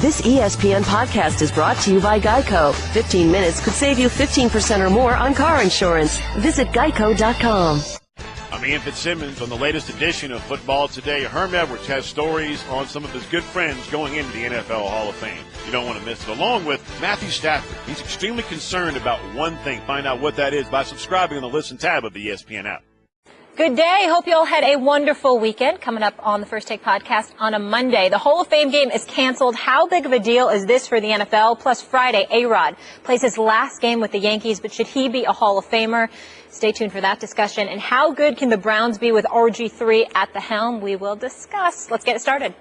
This ESPN podcast is brought to you by Geico. 15 minutes could save you 15% or more on car insurance. Visit geico.com. I'm Ian Fitzsimmons on the latest edition of Football Today. Herm Edwards has stories on some of his good friends going into the NFL Hall of Fame. You don't want to miss it. Along with Matthew Stafford. He's extremely concerned about one thing. Find out what that is by subscribing on the Listen tab of the ESPN app. Good day. Hope you all had a wonderful weekend. Coming up on the First Take podcast on a Monday. The Hall of Fame game is canceled. How big of a deal is this for the NFL? Plus Friday, A-Rod plays his last game with the Yankees, but should he be a Hall of Famer? Stay tuned for that discussion. And how good can the Browns be with RG3 at the helm? We will discuss. Let's get it started.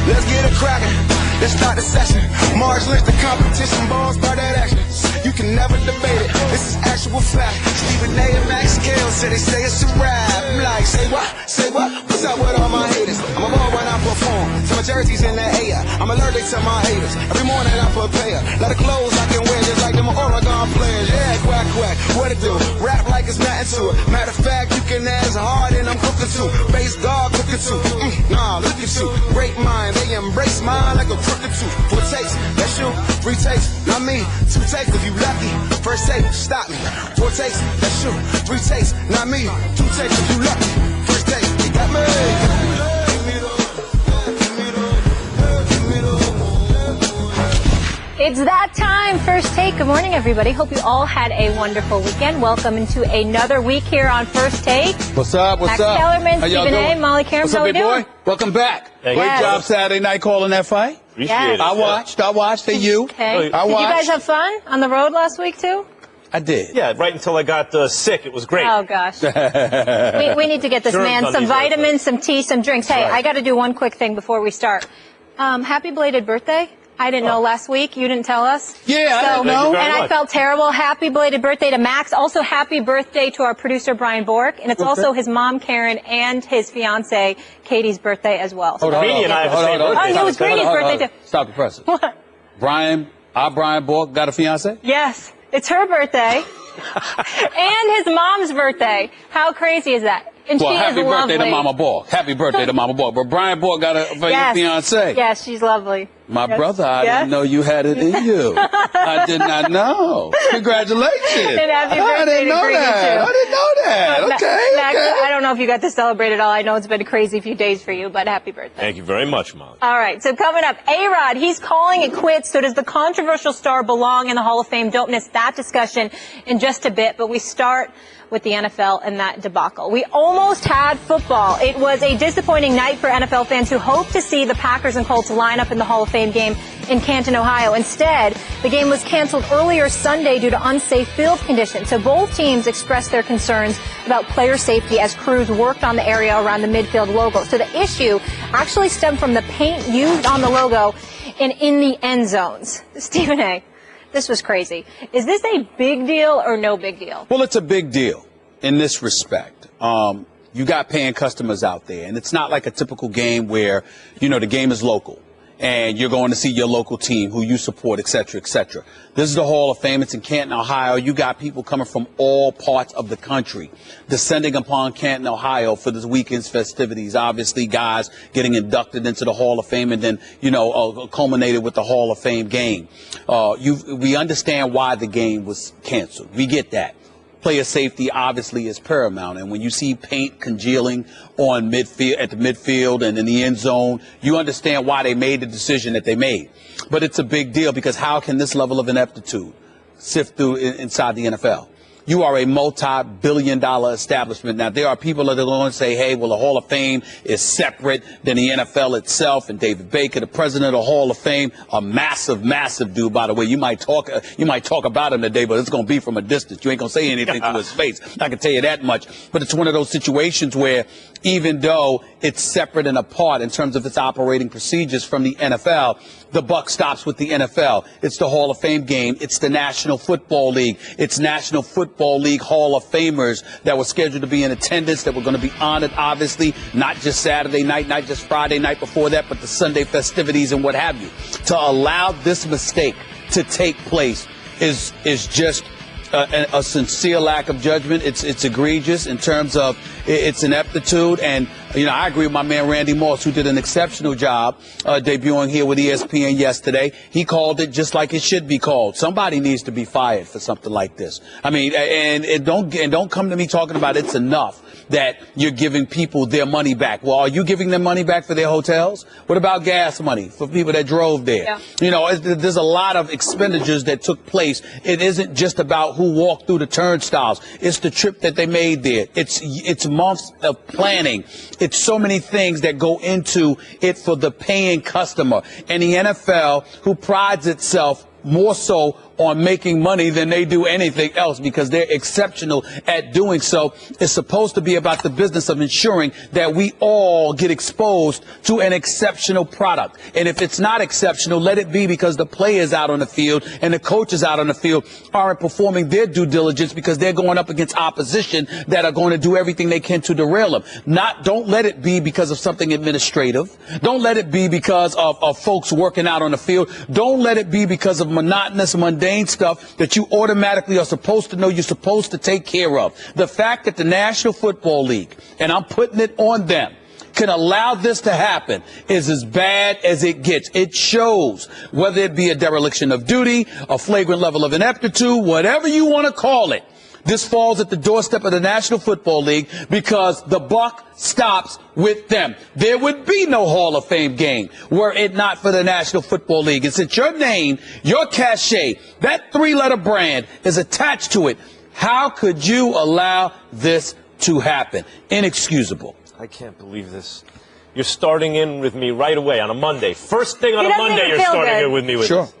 Let's get it cracking. Let's start the session. March list the competition, balls by that action. You can never debate it. This is actual fact. Stephen A. and Max Scales say they say it's a rap. I'm like, say what? Say what? What's up with all my haters? I'm a ball when I perform. So my jersey's in the air. I'm allergic to my haters. Every morning I prepare. Lot of clothes I can wear just like them Oregon players. Yeah, quack, quack. What it do? Rap like it's nothing to it. Matter of fact, you can ask hard and I'm cooking too. Bass dog cooking too. Nah, look at you. Great mind. They embrace mine like a crooked tooth. 4 takes, that's you. 3 takes, not me. 2 takes if you lucky. First take, stop me. 4 takes, that's you. 3 takes, not me. 2 takes if you lucky. First take, you got me. It's that time. First Take. Good morning, everybody. Hope you all had a wonderful weekend. Welcome into another week here on First Take. What's up? What's Max up? Kellerman, How y'all Stephen A., doing? Molly Karam. What's How up, we big doing? boy? Welcome back. Thank Great you. job Saturday night calling that fight. Appreciate it. I watched. Hey, you. Okay. I Did watched. you guys have fun on the road last week, too? I did. Yeah, right until I got sick. It was great. Oh, gosh. we need to get this Germs man on some these vitamins, some tea, some drinks. Hey, Right. I got to do one quick thing before we start. Happy belated birthday. I didn't know last week. You didn't tell us. Yeah, I didn't know. And I felt terrible. Happy belated birthday to Max. Also, happy birthday to our producer, Brian Bork. And it's also his mom, Karen, and his fiancée, Katie's birthday as well. So Greenie and I have the same birthday. Oh, it was Greenie's birthday, too. Stop the presses. What? Brian Bork got a fiance? Yes, it's her birthday. And his mom's birthday. How crazy is that? And Well, she happy is birthday lovely. to Mama Bork. Happy birthday to Mama Bork. But Brian Bork got a fiance. Yes, she's lovely. My Yes. brother, I Yes. didn't know you had it in you. I did not know. Congratulations. And happy I birthday didn't to know Greenie, that. too. I didn't know that. Okay, Max, okay. I don't know if you got to celebrate at all. I know it's been a crazy few days for you, but happy birthday. Thank you very much, Molly. All right, so coming up, A-Rod, he's calling it quits. So does the controversial star belong in the Hall of Fame? Don't miss that discussion in just a bit. But we start with the NFL and that debacle. We almost had football. It was a disappointing night for NFL fans who hoped to see the Packers and Colts line up in the Hall of Fame game in Canton, Ohio. Instead, the game was canceled earlier Sunday due to unsafe field conditions. So both teams expressed their concerns about player safety as crews worked on the area around the midfield logo. So the issue actually stemmed from the paint used on the logo and in the end zones. Stephen A., this was crazy. Is this a big deal or no big deal? Well, it's a big deal in this respect. You got paying customers out there, and it's not like a typical game where, the game is local and you're going to see your local team who you support, et cetera, et cetera. This is the Hall of Fame. It's in Canton, Ohio. You got people coming from all parts of the country descending upon Canton, Ohio for this weekend's festivities. Obviously, guys getting inducted into the Hall of Fame and then, culminated with the Hall of Fame game. We understand why the game was canceled. We get that. Player safety obviously is paramount, and when you see paint congealing on midfield, at the midfield and in the end zone, you understand why they made the decision that they made. But it's a big deal because how can this level of ineptitude sift through inside the NFL? You are a multi-billion-dollar establishment. Now, there are people that are going to say, hey, well, the Hall of Fame is separate than the NFL itself. And David Baker, the president of the Hall of Fame, a massive, massive dude, by the way. You might talk about him today, but it's going to be from a distance. You ain't going to say anything to his face. I can tell you that much. But it's one of those situations where even though it's separate and apart in terms of its operating procedures from the NFL, the buck stops with the NFL. It's the Hall of Fame game. It's the National Football League. It's National Football League Hall of Famers that were scheduled to be in attendance, that were going to be honored, obviously, not just Saturday night, not just Friday night before that, but the Sunday festivities and what have you. To allow this mistake to take place is just a sincere lack of judgment. It's egregious in terms of It's ineptitude. And, I agree with my man Randy Moss, who did an exceptional job debuting here with ESPN yesterday. He called it just like it should be called. Somebody needs to be fired for something like this. I mean, and don't come to me talking about it's enough that you're giving people their money back. Well, are you giving them money back for their hotels? What about gas money for people that drove there? Yeah. There's a lot of expenditures that took place. It isn't just about who walked through the turnstiles. It's the trip that they made there. It's months of planning. It's so many things that go into it for the paying customer. And the NFL, who prides itself more so on making money than they do anything else because they're exceptional at doing so, is supposed to be about the business of ensuring that we all get exposed to an exceptional product. And if it's not exceptional, let it be because the players out on the field and the coaches out on the field aren't performing their due diligence because they're going up against opposition that are going to do everything they can to derail them. Don't let it be because of something administrative. Don't let it be because of folks working out on the field. Don't let it be because of monotonous, mundane stuff that you automatically are supposed to know you're supposed to take care of. The fact that the National Football League, and I'm putting it on them, can allow this to happen is as bad as it gets. It shows, whether it be a dereliction of duty, a flagrant level of ineptitude, whatever you want to call it. This falls at the doorstep of the National Football League because the buck stops with them. There would be no Hall of Fame game were it not for the National Football League. And since your name, your cachet, that three-letter brand is attached to it, how could you allow this to happen? Inexcusable. I can't believe this. You're starting in with me right away on a Monday. First thing on a Monday, you're starting in with me with this.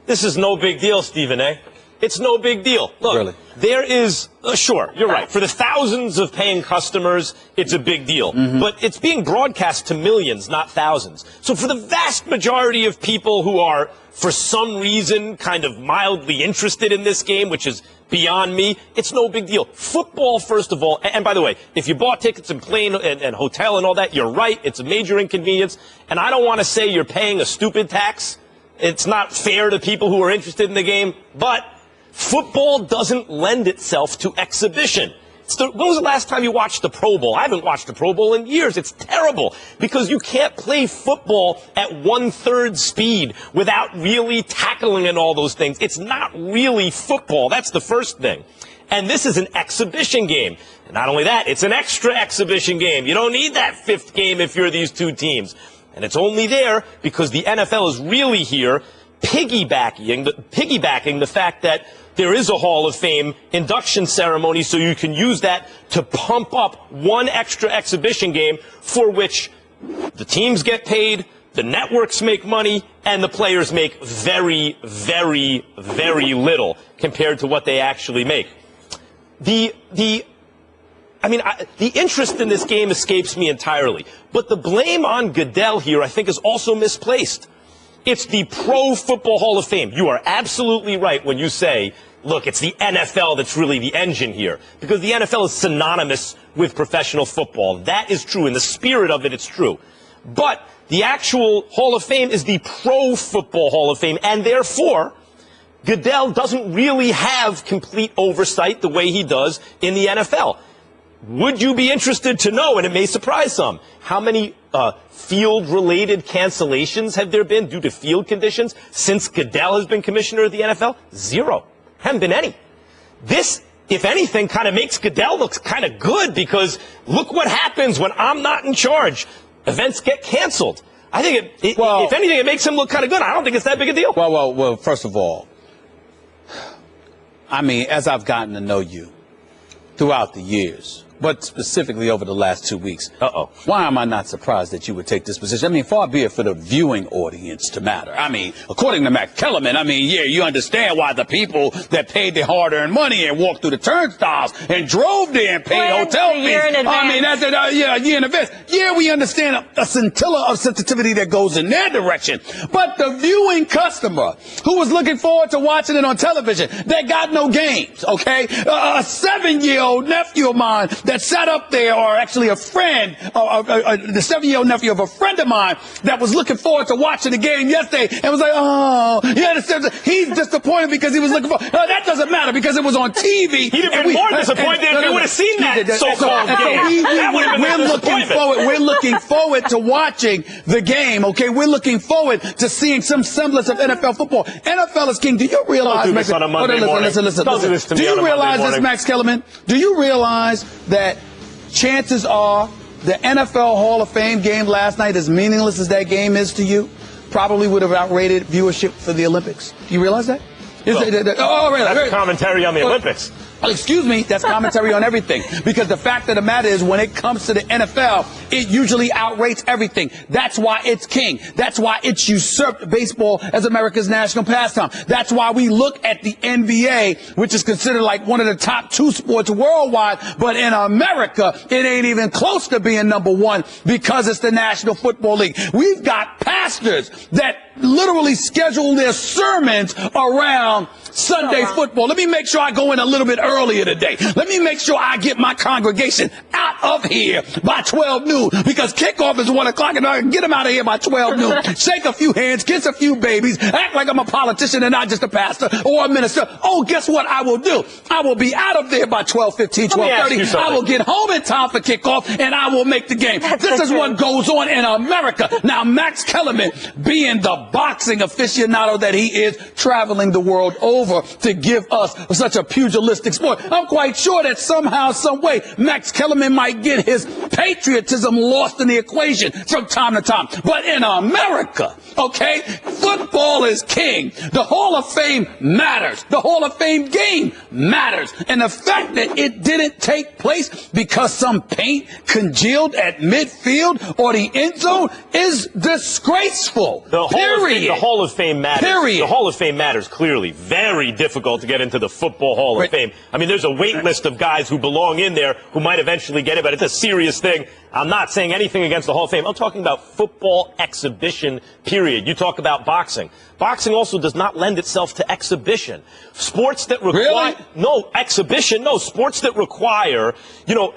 This is no big deal, Stephen A. It's no big deal. Look, really? There is, sure, you're right. For the thousands of paying customers, it's a big deal. But it's being broadcast to millions, not thousands. So for the vast majority of people who are, for some reason, kind of mildly interested in this game, which is beyond me, it's no big deal. Football, first of all, and by the way, if you bought tickets and plane and hotel and all that, you're right. It's a major inconvenience. And I don't want to say you're paying a stupid tax. It's not fair to people who are interested in the game, but football doesn't lend itself to exhibition. When was the last time you watched the Pro Bowl? I haven't watched the Pro Bowl in years. It's terrible because you can't play football at 1/3 speed without really tackling and all those things. It's not really football. That's the first thing. And this is an exhibition game. And not only that, it's an extra exhibition game. You don't need that fifth game if you're these two teams. And it's only there because the NFL is really here piggybacking the fact that there is a Hall of Fame induction ceremony, so you can use that to pump up one extra exhibition game for which the teams get paid, the networks make money, and the players make very, very, very little compared to what they actually make. The interest in this game escapes me entirely. But the blame on Goodell here, I think, is also misplaced. It's the Pro Football Hall of Fame. You are absolutely right when you say, look, it's the NFL that's really the engine here. Because the NFL is synonymous with professional football. That is true. In the spirit of it, it's true. But the actual Hall of Fame is the Pro Football Hall of Fame. And therefore, Goodell doesn't really have complete oversight the way he does in the NFL. Would you be interested to know, and it may surprise some, how many field-related cancellations have there been due to field conditions since Goodell has been commissioner of the NFL? Zero. Haven't been any. This, if anything, kind of makes Goodell look kind of good because look what happens when I'm not in charge. Events get canceled. I think, if anything, it makes him look kind of good. I don't think it's that big a deal. Well, first of all, I mean, as I've gotten to know you throughout the years, but specifically over the last 2 weeks. Why am I not surprised that you would take this position? I mean, far be it for the viewing audience to matter. I mean, according to Matt Kellerman, I mean, yeah, you understand why the people that paid their hard-earned money and walked through the turnstiles and drove there and paid hotel fees. I mean, that's a year in advance. Yeah, we understand a scintilla of sensitivity that goes in their direction. But the viewing customer who was looking forward to watching it on television, that got no games, okay? A 7-year-old nephew of mine that sat up there are actually a friend, the 7-year-old nephew of a friend of mine that was looking forward to watching the game yesterday and was like, oh, yeah, he's disappointed because he was looking for. That doesn't matter because it was on TV. He'd have been more disappointed if he would have seen that so-called game. We're looking forward to watching the game. Okay, we're looking forward to seeing some semblance of NFL football. NFL is king. Do you realize? Don't do this on a Monday morning. Listen. Don't do this to me. Do you realize this, Max Kellerman? Do you realize that chances are the NFL Hall of Fame game last night, as meaningless as that game is to you, probably would have outrated viewership for the Olympics? Do you realize that? That's commentary on the Olympics. Excuse me, that's commentary on everything. Because the fact of the matter is, when it comes to the NFL, it usually outrates everything. That's why it's king. That's why it's usurped baseball as America's national pastime. That's why we look at the NBA, which is considered like one of the top 2 sports worldwide. But in America, it ain't even close to being number 1 because it's the National Football League. We've got pastors that literally schedule their sermons around Sunday football. Let me make sure I go in a little bit earlier today. Let me make sure I get my congregation out of here by 12 noon because kickoff is 1 o'clock and I can get them out of here by 12 noon. Shake a few hands, kiss a few babies, act like I'm a politician and not just a pastor or a minister. Oh, guess what I will do? I will be out of there by 12:15, 12:30. I will get home in time for kickoff and I will make the game. This is what goes on in America. Now, Max Kellerman, being the boxing aficionado that he is, traveling the world over to give us such a pugilistic sport, I'm quite sure that somehow, some way, Max Kellerman might get his patriotism lost in the equation from time to time. But in America, okay, football is king. The Hall of Fame matters. The Hall of Fame game matters. And the fact that it didn't take place because some paint congealed at midfield or the end zone is disgraceful. The Hall of Fame matters. Period. The Hall of Fame matters, clearly. Very difficult to get into the Football Hall of Fame. I mean, there's a wait list of guys who belong in there who might eventually get it, but it's a serious thing. I'm not saying anything against the Hall of Fame. I'm talking about football exhibition, period. You talk about boxing. Boxing also does not lend itself to exhibition. Sports that require... Really? Sports that require,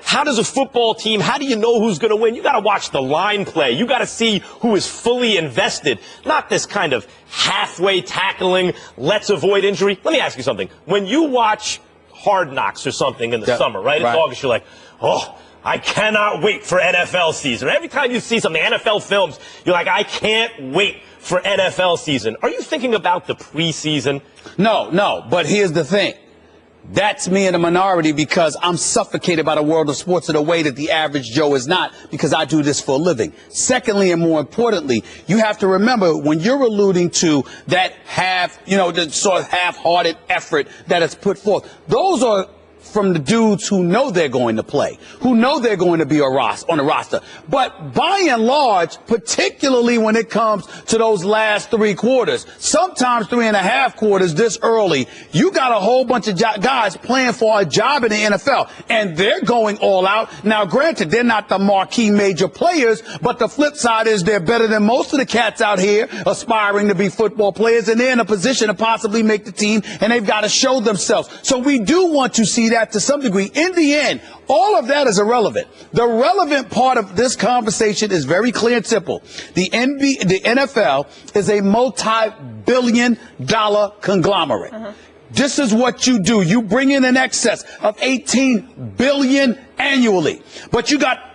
how does a football team, how do you know who's going to win? You got to watch the line play. You got to see who is fully invested. Not this kind of halfway tackling, let's avoid injury. Let me ask you something. When you watch Hard Knocks or something in the summer, right? In August, you're like, oh, I cannot wait for NFL season. Every time you see some of the NFL films, you're like, I can't wait for NFL season. Are you thinking about the preseason? No. But here's the thing. That's me in a minority because I'm suffocated by the world of sports in a way that the average Joe is not because I do this for a living. Secondly, and more importantly, you have to remember when you're alluding to that the sort of half-hearted effort that is put forth, those are from the dudes who know they're going to play, who know they're going to be on the roster. But by and large, particularly when it comes to those last 3 quarters, sometimes 3.5 quarters this early, you got a whole bunch of guys playing for a job in the NFL, and they're going all out. Now, granted, they're not the marquee major players, but the flip side is they're better than most of the cats out here aspiring to be football players, and they're in a position to possibly make the team, and they've got to show themselves. So we do want to see that to some degree. In the end, all of that is irrelevant. The relevant part of this conversation is very clear and simple. The NFL is a multi-billion-dollar conglomerate. This is what you do. You bring in an excess of $18 billion annually, but you got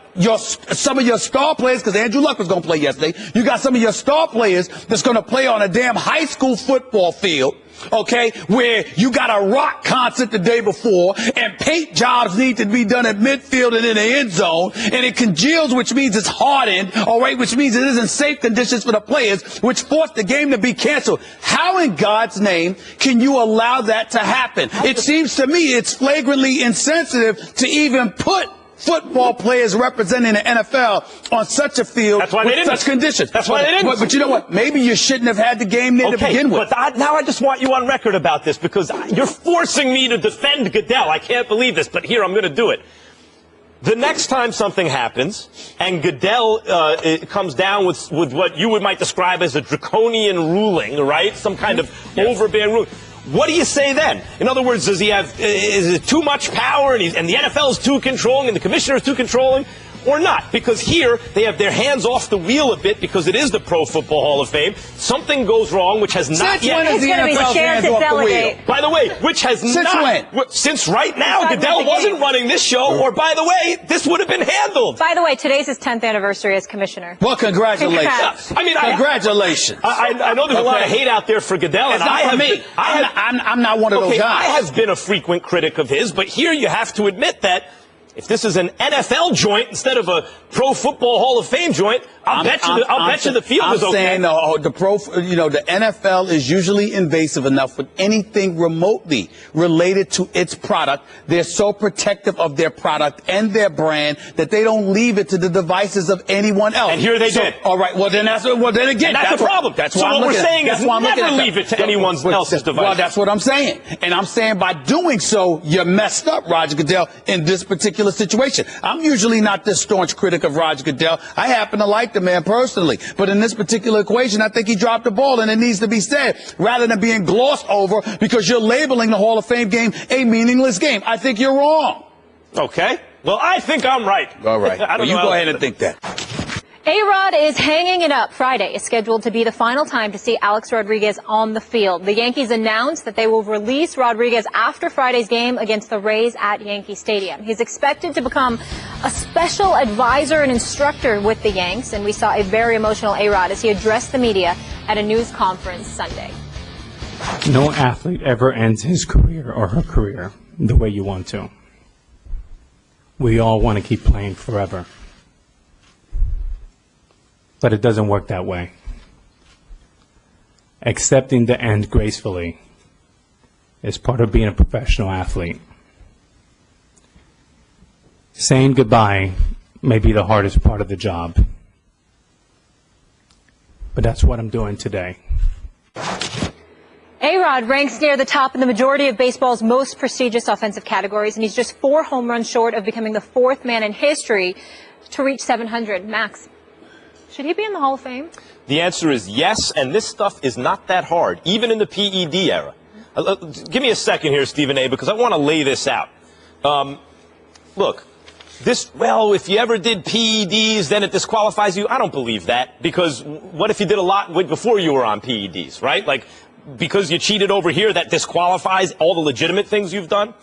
some of your star players, because Andrew Luck was going to play yesterday. You got some of your star players that's going to play on a damn high school football field, okay, where you got a rock concert the day before, and paint jobs need to be done at midfield and in the end zone, and it congeals, which means it's hardened, all right, which means it isn't safe conditions for the players, which forced the game to be canceled. How in God's name can you allow that to happen? It seems to me it's flagrantly insensitive to even put football players representing the NFL on such a field with such conditions. That's why they didn't. But you know what? Maybe you shouldn't have had the game there to begin with. But now I just want you on record about this because you're forcing me to defend Goodell. I can't believe this, but here, I'm going to do it. The next time something happens and Goodell comes down with what you might describe as a draconian ruling, right? Some kind of overbearing ruling. what do you say then? In other words, is it too much power and the NFL is too controlling and the commissioner is too controlling? Or not, because here they have their hands off the wheel a bit because it is the Pro Football Hall of Fame. Something goes wrong, which has not yet. It's going to be scared to delegate. By the way, which has Since not. when? Since right now, Goodell wasn't running this show, or by the way, this would have been handled. By the way, today's his 10th anniversary as commissioner. Well, congratulations. Congrats. I mean, congratulations. I know there's a lot of hate out there for Goodell, and I'm not one of those guys. I have been a frequent critic of his, but here you have to admit that if this is an NFL joint instead of a Pro Football Hall of Fame joint, I'll bet you the field is okay. I'm saying the NFL is usually invasive enough with anything remotely related to its product. They're so protective of their product and their brand that they don't leave it to the devices of anyone else. And here they did. All right. Well, then that's the problem. That's so why what we're saying is never leave it to anyone else's device. Well, that's what I'm saying. And I'm saying by doing so, you're messed up, Roger Goodell, in this particular situation. I'm usually not this staunch critic of Roger Goodell. I happen to like the man personally. But in this particular equation, I think he dropped the ball, and it needs to be said, rather than being glossed over because you're labeling the Hall of Fame game a meaningless game. I think you're wrong. Okay. Well, I think I'm right. All right. Well, you go ahead and think that. A-Rod is hanging it up. Friday is scheduled to be the final time to see Alex Rodriguez on the field. The Yankees announced that they will release Rodriguez after Friday's game against the Rays at Yankee Stadium. He's expected to become a special advisor and instructor with the Yanks, and we saw a very emotional A-Rod as he addressed the media at a news conference Sunday. No athlete ever ends his career or her career the way you want to. We all want to keep playing forever. But it doesn't work that way. Accepting the end gracefully is part of being a professional athlete. Saying goodbye may be the hardest part of the job. But that's what I'm doing today. A-Rod ranks near the top in the majority of baseball's most prestigious offensive categories, and he's just 4 home runs short of becoming the 4th man in history to reach 700. Max, should he be in the Hall of Fame? The answer is yes, and this stuff is not that hard, even in the PED era. Give me a second here, Stephen A., because I want to lay this out. Look, if you ever did PEDs, then it disqualifies you. I don't believe that, because what if you did a lot before you were on PEDs, right? Like, because you cheated over here, that disqualifies all the legitimate things you've done?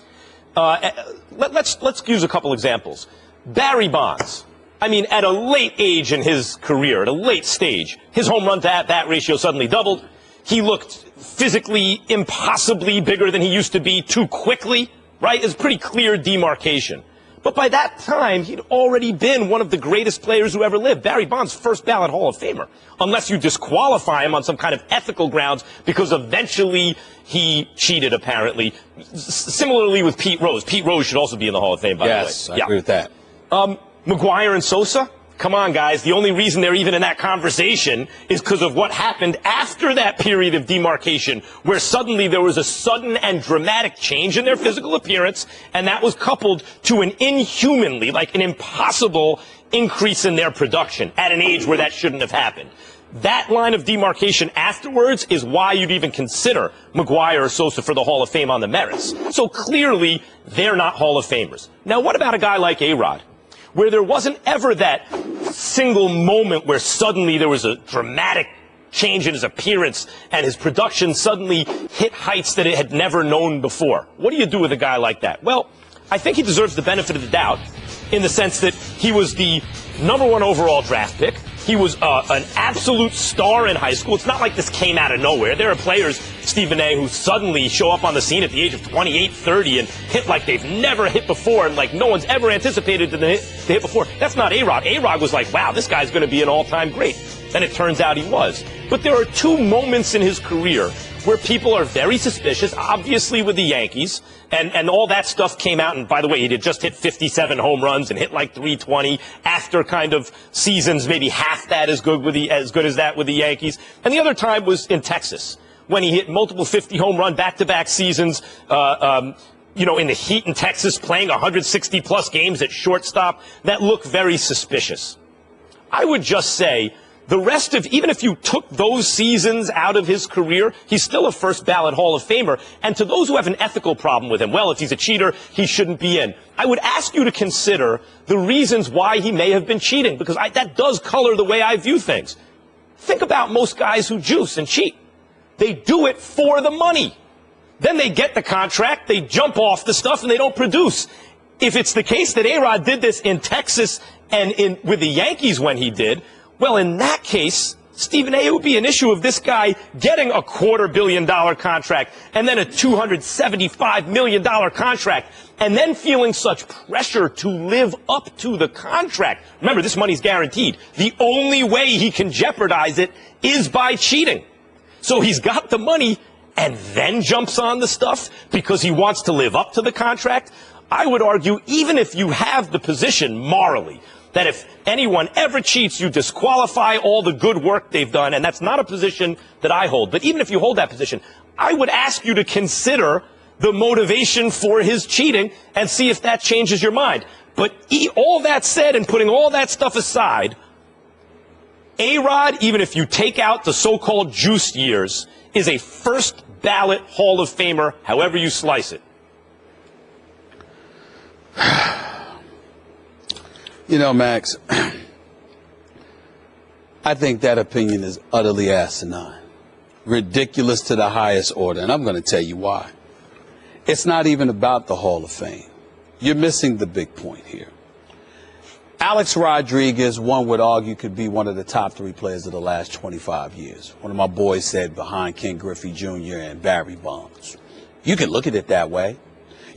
Let's use a couple examples. Barry Bonds. I mean, at a late age in his career, at a late stage, his home run to at-bat ratio suddenly doubled. He looked physically impossibly bigger than he used to be too quickly, right? It's pretty clear demarcation. But by that time, he'd already been one of the greatest players who ever lived. Barry Bonds, first ballot Hall of Famer, unless you disqualify him on some kind of ethical grounds because eventually he cheated, apparently. Similarly with Pete Rose. Pete Rose should also be in the Hall of Fame, by the way. Yes, I agree with that. McGuire and Sosa? Come on, guys. The only reason they're even in that conversation is because of what happened after that period of demarcation, where suddenly there was a sudden and dramatic change in their physical appearance, and that was coupled to an inhumanly, like an impossible increase in their production at an age where that shouldn't have happened. That line of demarcation afterwards is why you'd even consider McGuire or Sosa for the Hall of Fame on the merits. So clearly, they're not Hall of Famers. Now, what about a guy like A-Rod, where there wasn't ever that single moment where suddenly there was a dramatic change in his appearance and his production suddenly hit heights that it had never known before? What do you do with a guy like that? Well, I think he deserves the benefit of the doubt in the sense that he was the #1 overall draft pick. He was an absolute star in high school. It's not like this came out of nowhere. There are players, Stephen A., who suddenly show up on the scene at the age of 28, 30 and hit like they've never hit before and like no one's ever anticipated to hit before. That's not A-Rod. A-Rod was like, wow, this guy's going to be an all-time great. Then it turns out he was. But there are 2 moments in his career where people are very suspicious, obviously with the Yankees, and all that stuff came out. And by the way, he had just hit 57 home runs and hit like 320 after kind of seasons, maybe half that as good as that with the Yankees. And the other time was in Texas, when he hit multiple 50 home run back-to-back seasons, in the heat in Texas, playing 160-plus games at shortstop. That looked very suspicious. I would just say The rest of, even if you took those seasons out of his career, he's still a first ballot Hall of Famer. And to those who have an ethical problem with him, well, if he's a cheater, he shouldn't be in. I would ask you to consider the reasons why he may have been cheating, because that does color the way I view things. Think about most guys who juice and cheat. They do it for the money. Then they get the contract, they jump off the stuff, and they don't produce. If it's the case that A-Rod did this in Texas and with the Yankees when he did, well, in that case, Stephen A., it would be an issue of this guy getting a $250 million contract and then a $275 million contract and then feeling such pressure to live up to the contract. Remember, this money's guaranteed. The only way he can jeopardize it is by cheating. So he's got the money and then jumps on the stuff because he wants to live up to the contract. I would argue, even if you have the position morally that if anyone ever cheats, you disqualify all the good work they've done, and that's not a position that I hold. But even if you hold that position, I would ask you to consider the motivation for his cheating and see if that changes your mind. But all that said, and putting all that stuff aside, A-Rod, even if you take out the so-called juiced years, is a first ballot Hall of Famer, however you slice it. You know, Max, I think that opinion is utterly asinine, ridiculous to the highest order, and I'm going to tell you why. It's not even about the Hall of Fame. You're missing the big point here. Alex Rodriguez, one would argue, could be one of the top 3 players of the last 25 years. One of my boys said behind Ken Griffey Jr. and Barry Bonds. You can look at it that way.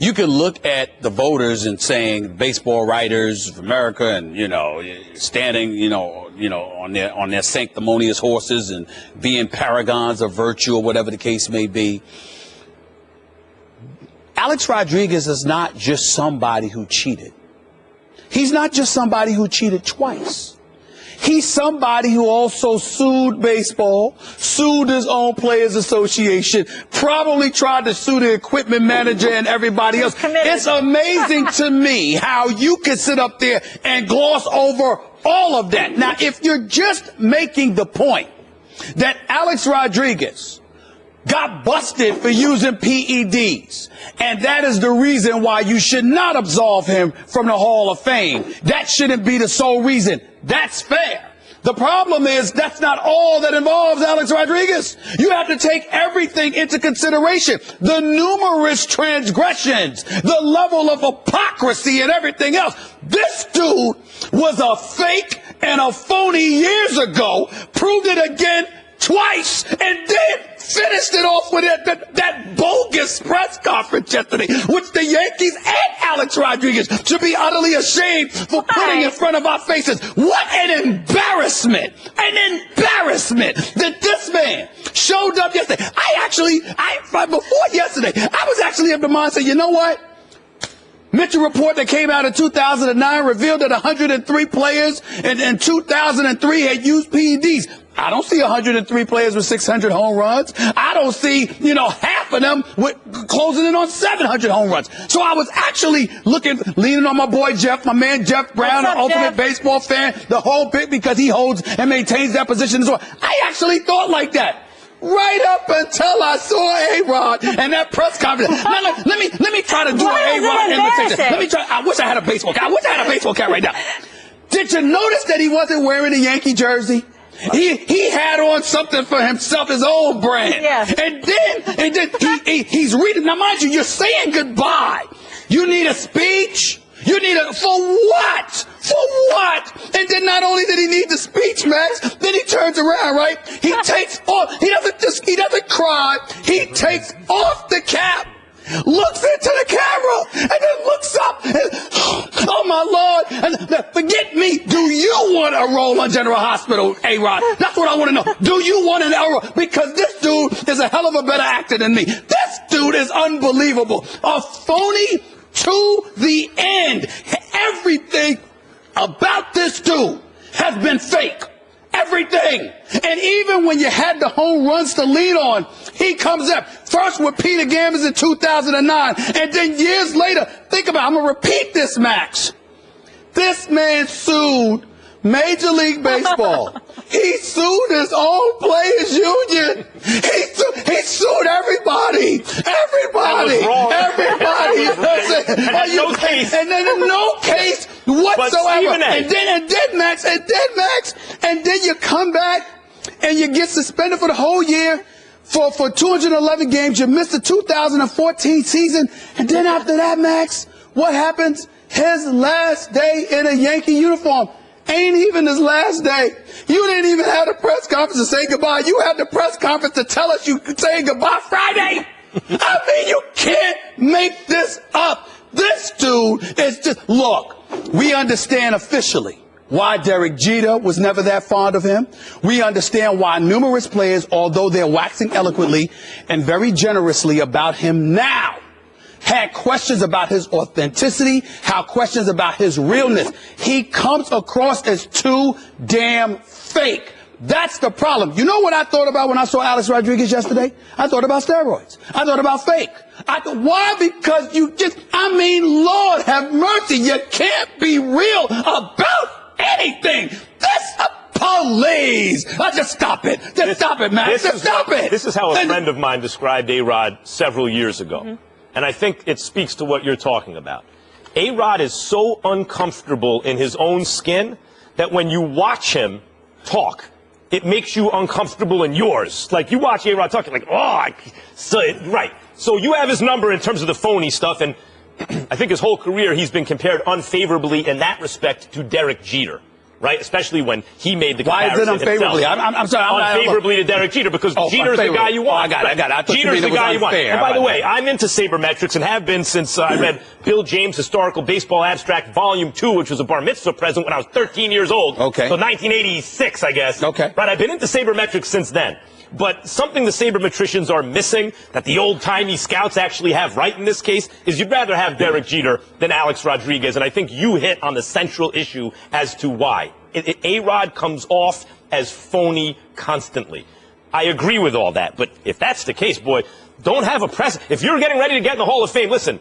You can look at the voters and saying baseball writers of America and, standing, on their sanctimonious horses and being paragons of virtue or whatever the case may be. Alex Rodriguez is not just somebody who cheated. He's not just somebody who cheated twice. He's somebody who also sued baseball, sued his own players association, probably tried to sue the equipment manager and everybody else. It's amazing to me how you can sit up there and gloss over all of that. Now, if you're just making the point that Alex Rodriguez got busted for using PEDs, and that is the reason why you should not absolve him from the Hall of Fame, that shouldn't be the sole reason. That's fair. The problem is that's not all that involves Alex Rodriguez. You have to take everything into consideration. The numerous transgressions, the level of hypocrisy and everything else. This dude was a fake and a phony years ago, proved it again twice, and then finished it off with that bogus press conference yesterday, which the Yankees and Alex Rodriguez should be utterly ashamed for putting in front of our faces. What an embarrassment! An embarrassment that this man showed up yesterday. Before yesterday, I was actually of the mindset, you know what? Mitchell report that came out in 2009 revealed that 103 players in 2003 had used PEDs. I don't see 103 players with 600 home runs. I don't see, half of them closing in on 700 home runs. So I was actually leaning on my boy Jeff, my man Jeff Brown, an ultimate baseball fan, the whole bit, because he holds and maintains that position as well. I actually thought like that. Right up until I saw A-Rod and that press conference. Now, let me try to do an A-Rod imitation. I wish I had a baseball cap. I wish I had a baseball cap right now. Did you notice that he wasn't wearing a Yankee jersey? He had on something for himself, his own brand. Yeah. And then he's reading. Now, mind you, you're saying goodbye. You need a speech. For what? For what? And then not only did he need the speech, Max, then he turns around, right? He takes off. He doesn't cry. He takes off the cap, looks into the camera, and then looks up. And, oh my Lord! And forget me. Do you want a role on General Hospital, A-Rod? That's what I want to know. Do you want an role? Because this dude is a hell of a better actor than me. This dude is unbelievable. A phony to the end. Everything about this dude has been fake. Everything. And even when you had the home runs to lead on, he comes up first with Peter Gambis in 2009, and then years later, think about it, I'm going to repeat this, Max. This man sued Major League Baseball. He sued his own players union. He sued everybody. Everybody. No case. And then no case whatsoever. And then Max. And then you come back and you get suspended for the whole year for 211 games. You missed the 2014 season. And then after that, Max, what happens? His last day in a Yankee uniform ain't even his last day. You didn't even have a press conference to say goodbye. You had the press conference to tell us you saying goodbye Friday. I mean, you can't make this up. This dude is just, look, we understand officially why Derek Jeter was never that fond of him. We understand why numerous players, although they're waxing eloquently and very generously about him now, had questions about his authenticity, had questions about his realness. He comes across as too damn fake. That's the problem. You know what I thought about when I saw Alex Rodriguez yesterday? I thought about steroids. I thought about fake. Why? Because Lord have mercy. You can't be real about anything. Please. Just stop it. Stop it, man. Stop it. This is how a friend of mine described A-Rod several years ago. Mm-hmm. And I think it speaks to what you're talking about. A-Rod is so uncomfortable in his own skin that when you watch him talk, it makes you uncomfortable in yours. Like, you watch A-Rod talking like, right. So you have his number in terms of the phony stuff, and I think his whole career he's been compared unfavorably in that respect to Derek Jeter. Right, especially when he made the comparison. Why is it unfavorably? I'm sorry. Unfavorably to Derek Jeter because Jeter's the guy you want. I got it. Jeter's the guy you want. And by the way, I'm into sabermetrics and have been since I read Bill James' Historical Baseball Abstract Volume 2, which was a bar mitzvah present when I was 13 years old. Okay. So 1986, I guess. Okay. Right, I've been into sabermetrics since then. But something the sabermetricians are missing that the old-timey scouts actually have right in this case is you'd rather have Derek Jeter than Alex Rodriguez. And I think you hit on the central issue as to why. A-Rod comes off as phony constantly. I agree with all that. But if that's the case, boy, don't have a press. If you're getting ready to get in the Hall of Fame, listen,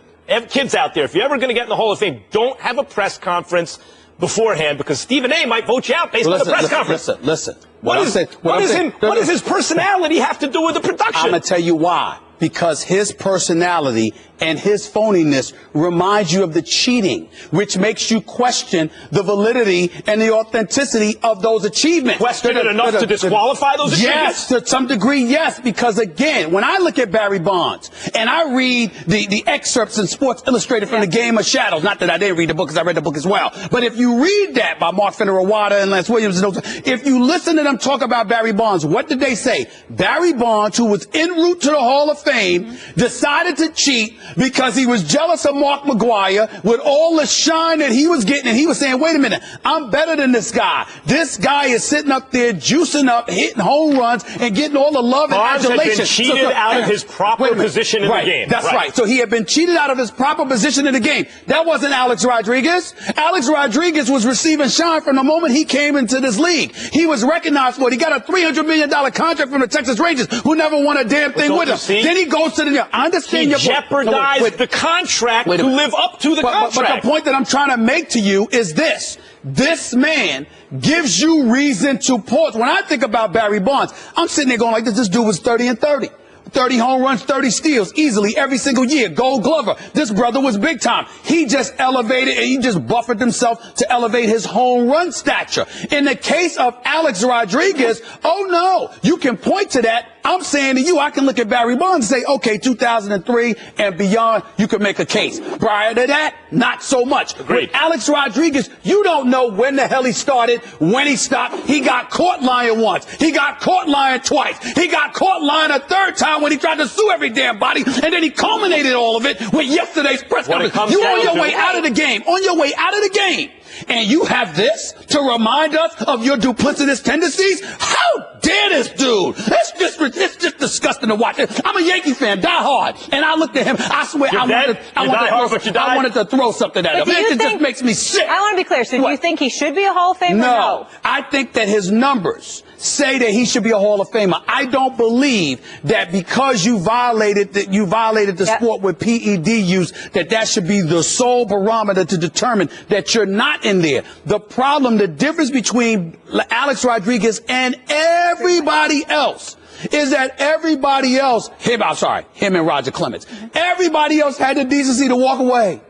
kids out there, if you're ever going to get in the Hall of Fame, don't have a press conference beforehand because Stephen A. might vote you out based on the press conference. Listen. What does his personality have to do with the production? I'm going to tell you why. Because his personality and his phoniness reminds you of the cheating, which makes you question the validity and the authenticity of those achievements. Question it enough to disqualify those achievements? Yes, to some degree, yes. Because again, when I look at Barry Bonds and I read the excerpts in Sports Illustrated from The Game of Shadows, not that I didn't read the book because I read the book as well, but if you read that by Mark Finner-Wada and Lance Williams, and those, if you listen to them talk about Barry Bonds, what did they say? Barry Bonds, who was en route to the Hall of Fame, decided to cheat because he was jealous of Mark McGwire with all the shine that he was getting. And he was saying, wait a minute, I'm better than this guy. This guy is sitting up there juicing up, hitting home runs, and getting all the love and adulation. Bonds had been cheated out of his proper position in the game. That's right. So he had been cheated out of his proper position in the game. That wasn't Alex Rodriguez. Alex Rodriguez was receiving shine from the moment he came into this league. He was recognized for it. He got a $300 million contract from the Texas Rangers, who never won a damn thing with him. Then he goes to the... I understand he jeopardized the contract to live up to the contract. But the point that I'm trying to make to you is this. This man gives you reason to pause. When I think about Barry Bonds, I'm sitting there going like this. This dude was 30 and 30. 30 home runs, 30 steals, easily every single year. Gold Glover. This brother was big time. He just elevated and he just buffered himself to elevate his home run stature. In the case of Alex Rodriguez, oh no, you can point to that. I'm saying to you, I can look at Barry Bonds and say, okay, 2003 and beyond, you can make a case. Prior to that, not so much. Agreed. With Alex Rodriguez, you don't know when the hell he started, when he stopped. He got caught lying once. He got caught lying twice. He got caught lying a third time when he tried to sue every damn body, and then he culminated all of it with yesterday's press conference. You on your way out of the game. On your way out of the game. And you have this to remind us of your duplicitous tendencies? How dare this dude? It's just disgusting to watch. I'm a Yankee fan, die hard. And I looked at him, I swear, I wanted to throw something at him. It just makes me sick. I want to be clear. So do you think he should be a Hall of Famer? No. I think that his numbers say that he should be a Hall of Famer. I don't believe that because you violated the sport with PED use, that should be the sole barometer to determine that you're not in there. The problem, the difference between Alex Rodriguez and everybody else is that everybody else, him and Roger Clemens, everybody else had the decency to walk away.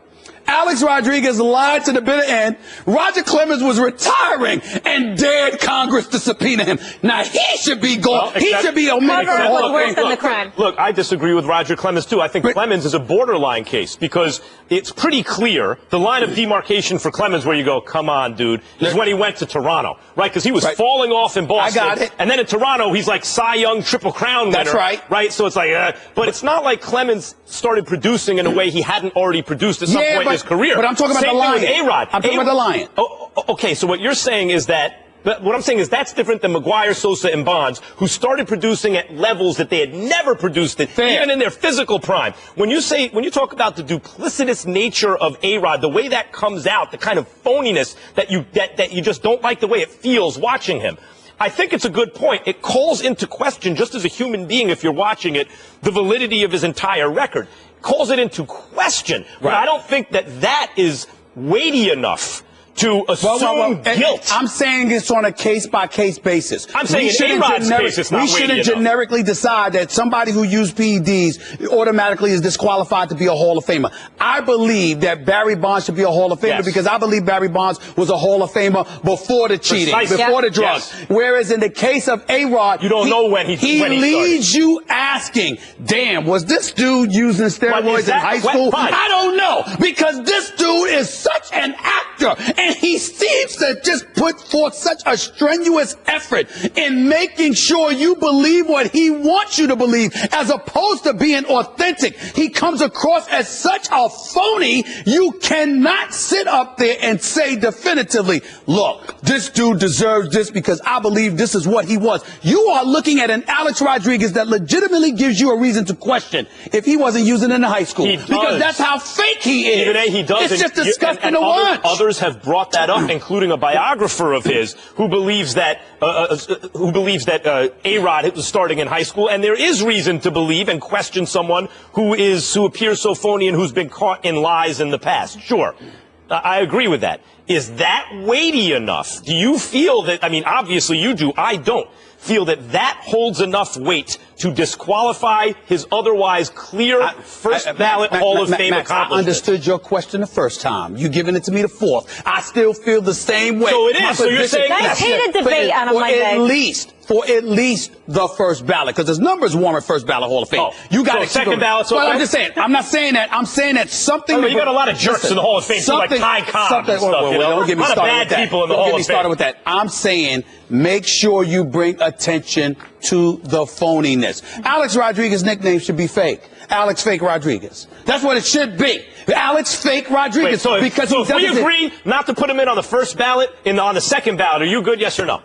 Alex Rodriguez lied to the bitter end. Roger Clemens was retiring and dared Congress to subpoena him. Now he should be gone. He should be omitted from the Hall of Fame. Look, I disagree with Roger Clemens too. I think Clemens is a borderline case because it's pretty clear the line of demarcation for Clemens where you go, come on, dude, is when he went to Toronto, right? Because he was falling off in Boston. I got it. And then in Toronto, he's like Cy Young Triple Crown winner. That's right. Right? So it's like, but it's not like Clemens started producing in a way he hadn't already produced at some point in his career. But I'm talking about the Lion. Same thing with A-Rod. I'm talking about the Lion. Oh, okay, so what you're saying is that, what I'm saying is that's different than McGuire, Sosa, and Bonds, who started producing at levels that they had never produced it, even in their physical prime. When you talk about the duplicitous nature of A-Rod, the way that comes out, the kind of phoniness that you just don't like the way it feels watching him, I think it's a good point. It calls into question, just as a human being, if you're watching it, the validity of his entire record. Calls it into question. But I don't think that is weighty enough to assume guilt. I'm saying it's on a case-by-case basis. I'm saying in A-Rod's case, it's not weighty enough. We shouldn't generically decide that somebody who used PEDs automatically is disqualified to be a Hall of Famer. I believe that Barry Bonds should be a Hall of Famer because I believe Barry Bonds was a Hall of Famer before the cheating, before the drugs. Whereas in the case of A-Rod, you don't know when he leaves you asking, damn, was this dude using steroids in high school? I don't know, because this dude is such an actor, and he seems to just put forth such a strenuous effort in making sure you believe what he wants you to believe, as opposed to being authentic. He comes across as such a phony, you cannot sit up there and say definitively, look, this dude deserves this because I believe this is what he was. You are looking at an Alex Rodriguez that legitimately gives you a reason to question if he wasn't using it in high school. Because that's how fake he is. Even he does. It's just disgusting to watch. Others have brought that up, including a biographer of his who believes that A-Rod was starting in high school, and there is reason to believe and question someone who appears so phony and who's been caught in lies in the past. Sure, I agree with that. Is that weighty enough? Do you feel that? I mean, obviously you do. I don't feel that holds enough weight to disqualify his otherwise clear first ballot Hall of Fame accomplishment. I understood your question the first time. You giving it to me the fourth. I still feel the same way. So it is. So you're saying that's heated debate on a Monday. For at least the first ballot, because there's numbers warm at first ballot Hall of Fame. You got second ballot. So I'm just saying. I'm not saying that. I'm saying that something. You got a lot of jerks in the Hall of Fame, like Ty Cobb and stuff. Don't get me started with that. People in the Hall of Fame. I'm saying make sure you bring attention to the phoniness. Alex Rodriguez's nickname should be Fake. Alex Fake Rodriguez. That's what it should be. Alex Fake Rodriguez. So if we agree not to put him in on the first ballot, on the second ballot, are you good? Yes or no?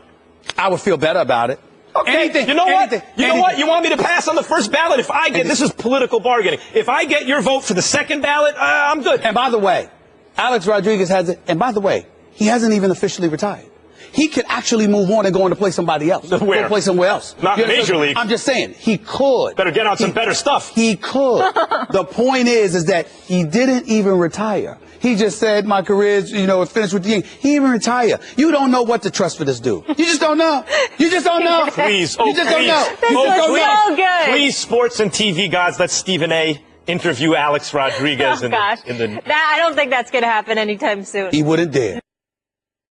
I would feel better about it. Okay, you know what? You want me to pass on the first ballot? If I get, this is political bargaining. If I get your vote for the second ballot, I'm good. And by the way, Alex Rodriguez he hasn't even officially retired. He could actually move on and go on to play somebody else. Where? Go play somewhere else. Not Major League. I'm just saying, he could. Better get on some better stuff. He could. The point is that he didn't even retire. He just said, my career is, finished with the game. He didn't even retire. You don't know what to trust for this dude. You just don't know. You just don't know. Please. You just don't know. This was so good. Please, sports and TV gods, let Stephen A. interview Alex Rodriguez. I don't think that's going to happen anytime soon. He wouldn't dare.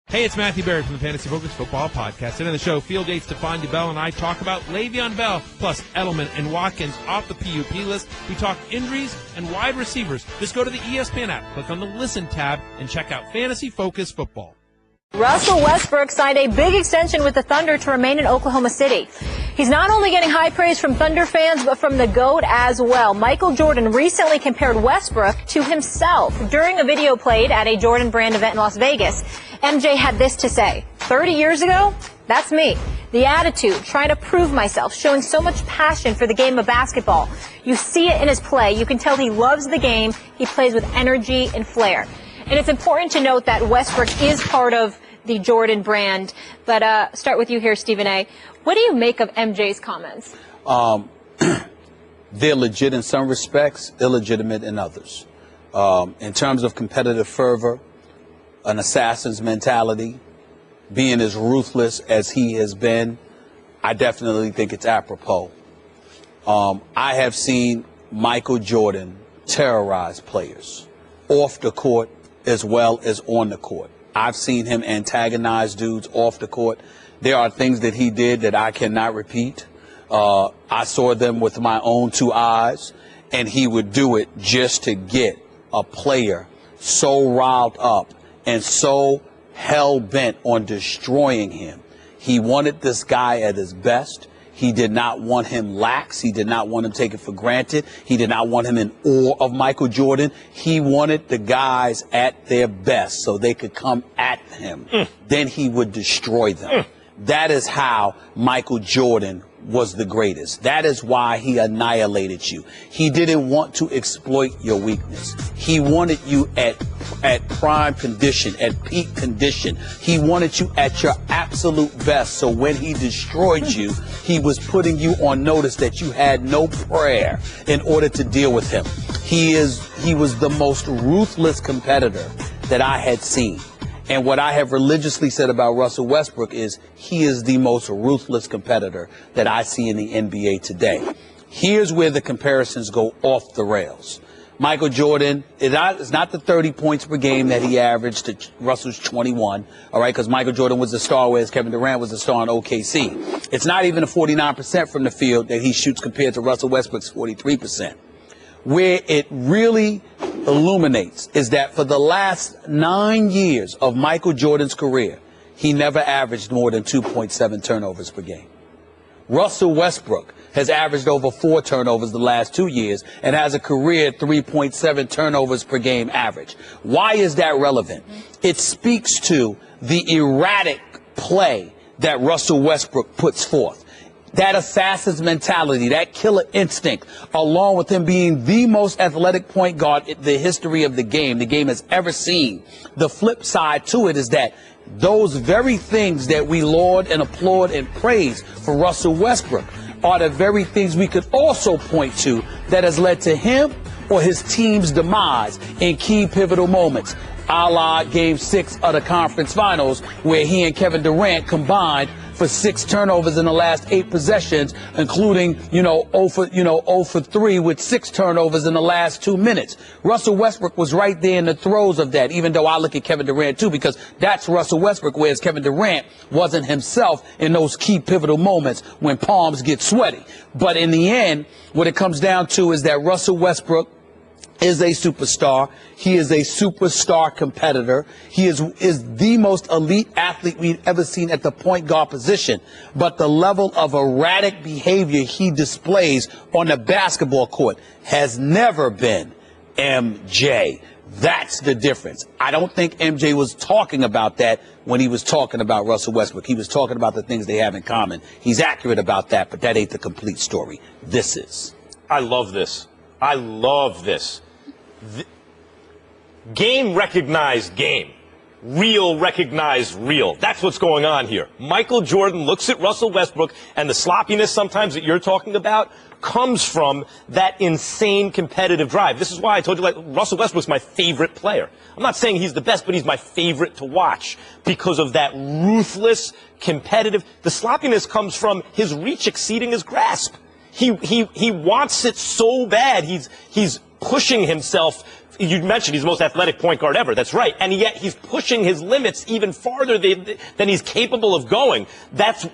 Hey, it's Matthew Barry from the Fantasy Focus Football Podcast. And in the show, Field Dates, Stephon Bell and I talk about Le'Veon Bell, plus Edelman and Watkins off the PUP list. We talk injuries and wide receivers. Just go to the ESPN app, click on the Listen tab, and check out Fantasy Focus Football. Russell Westbrook signed a big extension with the Thunder to remain in Oklahoma City. He's not only getting high praise from Thunder fans, but from the GOAT as well. Michael Jordan recently compared Westbrook to himself. During a video played at a Jordan brand event in Las Vegas, MJ had this to say: 30 years ago, that's me. The attitude, trying to prove myself, showing so much passion for the game of basketball. You see it in his play. You can tell he loves the game. He plays with energy and flair. And it's important to note that Westbrook is part of the Jordan brand. But start with you here, Stephen A. What do you make of MJ's comments? They're legit in some respects, illegitimate in others. In terms of competitive fervor, an assassin's mentality, being as ruthless as he has been, I definitely think it's apropos. I have seen Michael Jordan terrorize players off the court as well as on the court. I've seen him antagonize dudes off the court. There are things that he did that I cannot repeat. I saw them with my own two eyes, and he would do it just to get a player so riled up and so hell-bent on destroying him. He wanted this guy at his best. He did not want him lax. He did not want him taken for granted. He did not want him in awe of Michael Jordan. He wanted the guys at their best so they could come at him. Then he would destroy them. That is how Michael Jordan was the greatest. That is why he annihilated you. He didn't want to exploit your weakness. He wanted you at prime condition, at peak condition. He wanted you at your absolute best. So when he destroyed you, he was putting you on notice that you had no prayer in order to deal with him. He was the most ruthless competitor that I had seen. And what I have religiously said about Russell Westbrook is he is the most ruthless competitor that I see in the NBA today. Here's where the comparisons go off the rails. Michael Jordan, it's not the 30 points per game that he averaged. Russell's 21, all right, because Michael Jordan was the star, whereas Kevin Durant was the star in OKC. It's not even a 49% from the field that he shoots compared to Russell Westbrook's 43%. Where it really illuminates is that for the last 9 years of Michael Jordan's career, he never averaged more than 2.7 turnovers per game. Russell Westbrook has averaged over 4 turnovers the last 2 years and has a career 3.7 turnovers per game average. Why is that relevant? It speaks to the erratic play that Russell Westbrook puts forth. That assassin's mentality, that killer instinct, along with him being the most athletic point guard in the history of the game has ever seen. The flip side to it is that those very things that we laud and applaud and praise for Russell Westbrook are the very things we could also point to that has led to him or his team's demise in key pivotal moments, a la Game 6 of the conference finals, where he and Kevin Durant combined for 6 turnovers in the last 8 possessions, including, 0 for 3 with 6 turnovers in the last 2 minutes. Russell Westbrook was right there in the throes of that, even though I look at Kevin Durant too, because that's Russell Westbrook, whereas Kevin Durant wasn't himself in those key pivotal moments when palms get sweaty. But in the end, what it comes down to is that Russell Westbrook is a superstar. He is a superstar competitor. He is the most elite athlete we've ever seen at the point guard position. But the level of erratic behavior he displays on the basketball court has never been MJ. That's the difference. I don't think MJ was talking about that when he was talking about Russell Westbrook. He was talking about the things they have in common. He's accurate about that, but that ain't the complete story. This is. I love this. I love this. Game recognized game. Real recognized real. That's what's going on here. Michael Jordan looks at Russell Westbrook, and the sloppiness sometimes that you're talking about comes from that insane competitive drive. This is why I told you, like, Russell Westbrook's my favorite player. I'm not saying he's the best, but he's my favorite to watch because of that ruthless, competitive. The sloppiness comes from his reach exceeding his grasp. He wants it so bad. He's pushing himself. You mentioned he's the most athletic point guard ever. That's right. And yet he's pushing his limits even farther than he's capable of going. That's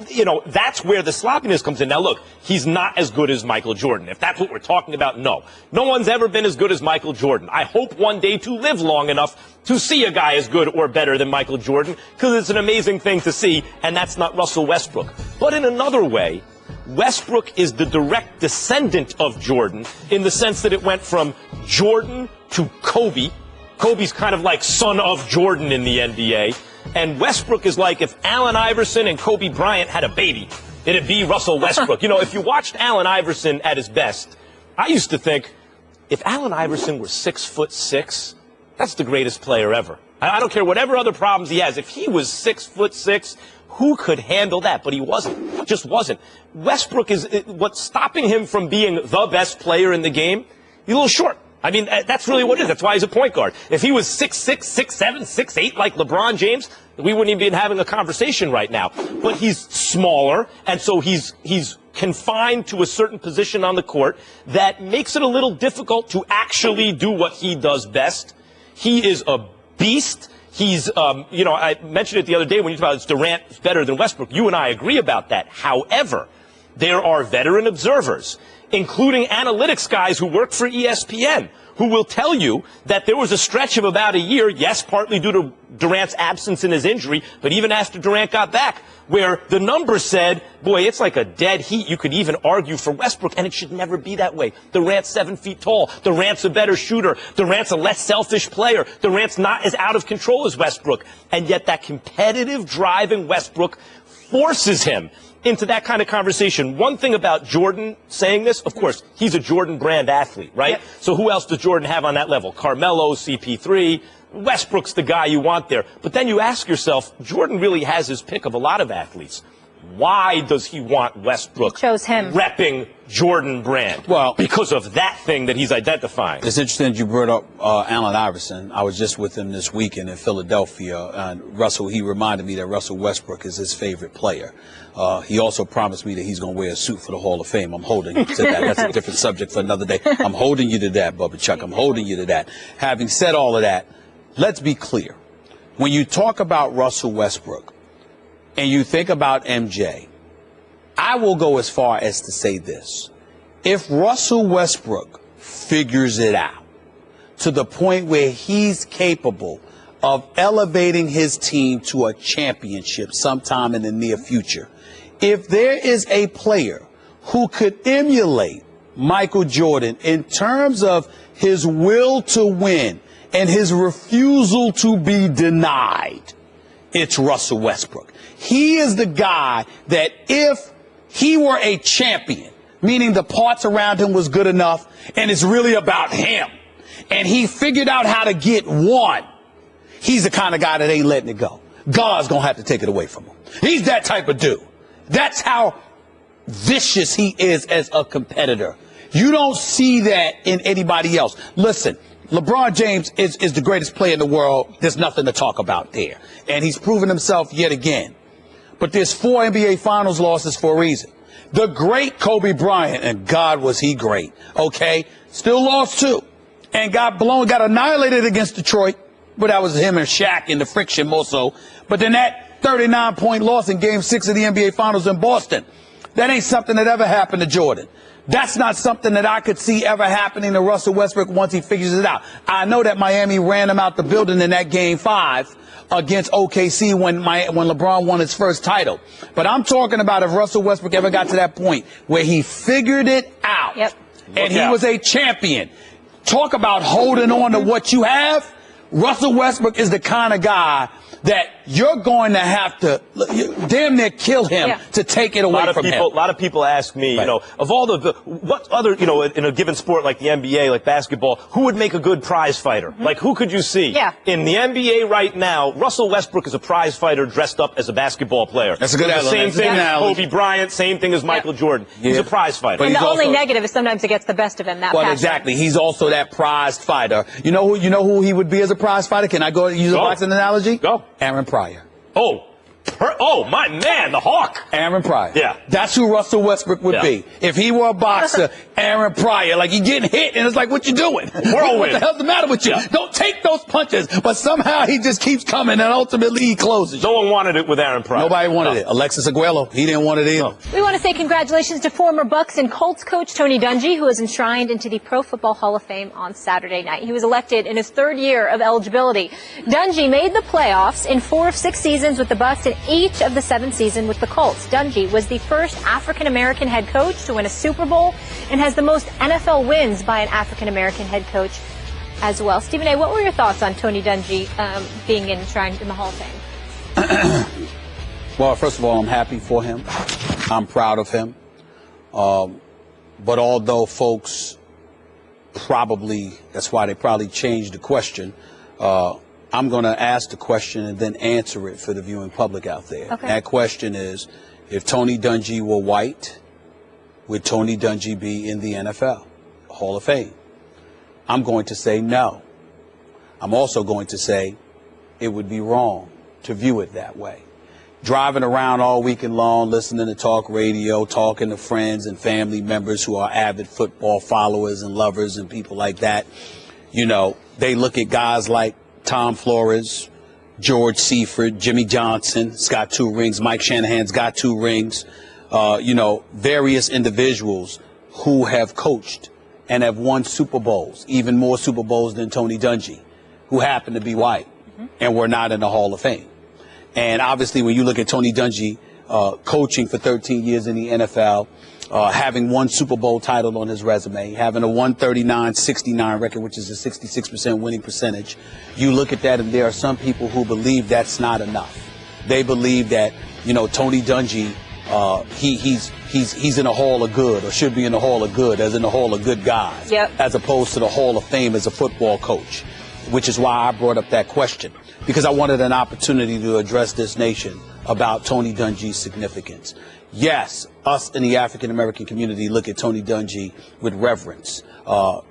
where the sloppiness comes in. Now, look, he's not as good as Michael Jordan. If that's what we're talking about, no. No one's ever been as good as Michael Jordan. I hope one day to live long enough to see a guy as good or better than Michael Jordan, because it's an amazing thing to see, and that's not Russell Westbrook. But in another way, Westbrook is the direct descendant of Jordan in the sense that it went from Jordan to Kobe. Kobe's kind of like son of Jordan in the NBA. And Westbrook is like if Allen Iverson and Kobe Bryant had a baby. It'd be Russell Westbrook. If you watched Allen Iverson at his best, I used to think, if Allen Iverson were 6'6", that's the greatest player ever. I don't care whatever other problems he has. If he was 6'6", who could handle that? But he wasn't. Just wasn't. Westbrook is what's stopping him from being the best player in the game. He's a little short. I mean, that's really what it is. That's why he's a point guard. If he was 6'6", 6'7", 6'8", like LeBron James, we wouldn't even be having a conversation right now. But he's smaller, and so he's confined to a certain position on the court that makes it a little difficult to actually do what he does best. He is a beast. He's, I mentioned it the other day when you talked about Durant better than Westbrook. You and I agree about that. However, there are veteran observers, including analytics guys who work for ESPN, who will tell you that there was a stretch of about a year, yes, partly due to Durant's absence and his injury, but even after Durant got back, where the numbers said, boy, it's like a dead heat. You could even argue for Westbrook, and it should never be that way. Durant's 7 feet tall. Durant's a better shooter. Durant's a less selfish player. Durant's not as out of control as Westbrook. And yet that competitive driving Westbrook forces him into that kind of conversation. One thing about Jordan saying this, of course, he's a Jordan brand athlete, right? Yep. So who else does Jordan have on that level? Carmelo, CP3, Westbrook's the guy you want there. But then you ask yourself, Jordan really has his pick of a lot of athletes. Why does he want Westbrook chose him repping Jordan brand? Well, because of that thing that he's identifying. It's interesting that you brought up Allen Iverson. I was just with him this weekend in Philadelphia. And Russell, he reminded me that Russell Westbrook is his favorite player. He also promised me that he's going to wear a suit for the Hall of Fame. I'm holding you to that. That's a different subject for another day. I'm holding you to that, Bubba Chuck. I'm holding you to that. Having said all of that, let's be clear. When you talk about Russell Westbrook and you think about MJ, I will go as far as to say this. If Russell Westbrook figures it out to the point where he's capable of elevating his team to a championship sometime in the near future, if there is a player who could emulate Michael Jordan in terms of his will to win and his refusal to be denied, it's Russell Westbrook. He is the guy that if he were a champion, meaning the parts around him was good enough and it's really about him, and he figured out how to get one, he's the kind of guy that ain't letting it go. God's going to have to take it away from him. He's that type of dude. That's how vicious he is as a competitor. You don't see that in anybody else. Listen, LeBron James is the greatest player in the world. There's nothing to talk about there. And he's proven himself yet again. But there's 4 NBA Finals losses for a reason. The great Kobe Bryant, and God was he great, okay, still lost 2. And got annihilated against Detroit. But that was him and Shaq in the friction more so. But then that 39-point loss in Game 6 of the NBA Finals in Boston, that ain't something that ever happened to Jordan. That's not something that I could see ever happening to Russell Westbrook once he figures it out. I know that Miami ran him out the building in that Game 5 against OKC when LeBron won his first title. But I'm talking about if Russell Westbrook ever got to that point where he figured it out, and he was a champion. Talk about holding on to what you have. Russell Westbrook is the kind of guy that you're going to have to damn near kill him to take it away from him. A lot of people ask me, of all what other, in a given sport like the NBA, like basketball, who would make a good prize fighter? Like, who could you see? In the NBA right now, Russell Westbrook is a prize fighter dressed up as a basketball player. That's a good analogy. Same thing as Kobe Bryant, same thing as Michael Jordan. He's a prize fighter. And the only negative is sometimes it gets the best of him, that passion. Exactly. He's also that prized fighter. You know who he would be as a prize fighter? Can I go use a boxing analogy? Go. Aaron Pryor. My man, the Hawk. Aaron Pryor. Yeah. That's who Russell Westbrook would be. If he were a boxer, Aaron Pryor. Like, you getting hit, and it's like, what you doing? What the hell's the matter with you? Don't take those punches. But somehow he just keeps coming, and ultimately he closes. No one wanted it with Aaron Pryor. Nobody wanted it. Alexis Aguero, he didn't want it either. We want to say congratulations to former Bucks and Colts coach Tony Dungy, who was enshrined into the Pro Football Hall of Fame on Saturday night. He was elected in his 3rd year of eligibility. Dungy made the playoffs in 4 of 6 seasons with the Bucks and each of the 7th season with the Colts. Dungy was the first African-American head coach to win a Super Bowl and has the most NFL wins by an African-American head coach as well. Stephen A., what were your thoughts on Tony Dungy being enshrined in the Hall of Fame? Well, first of all, I'm happy for him. I'm proud of him. But although folks that's why they probably changed the question, I'm going to ask the question and then answer it for the viewing public out there. Okay. That question is, if Tony Dungy were white, would Tony Dungy be in the NFL Hall of Fame? I'm going to say no. I'm also going to say it would be wrong to view it that way. Driving around all weekend long, listening to talk radio, talking to friends and family members who are avid football followers and lovers and people like that, you know, they look at guys like Tom Flores, George Seifert, Jimmy Johnson's got 2 rings, Mike Shanahan's got 2 rings, you know, various individuals who have coached and have won Super Bowls, even more Super Bowls than Tony Dungy, who happen to be white and were not in the Hall of Fame. And obviously, when you look at Tony Dungy coaching for 13 years in the NFL, having 1 Super Bowl title on his resume, having a 139-69 record, which is a 66% winning percentage, you look at that and there are some people who believe that's not enough. They believe that, you know, Tony Dungy, he's in the Hall of Good, or should be in the Hall of Good, as in the Hall of Good guys, as opposed to the Hall of Fame as a football coach, which is why I brought up that question, because I wanted an opportunity to address this nation about Tony Dungy's significance. Yes, us in the African-American community look at Tony Dungy with reverence,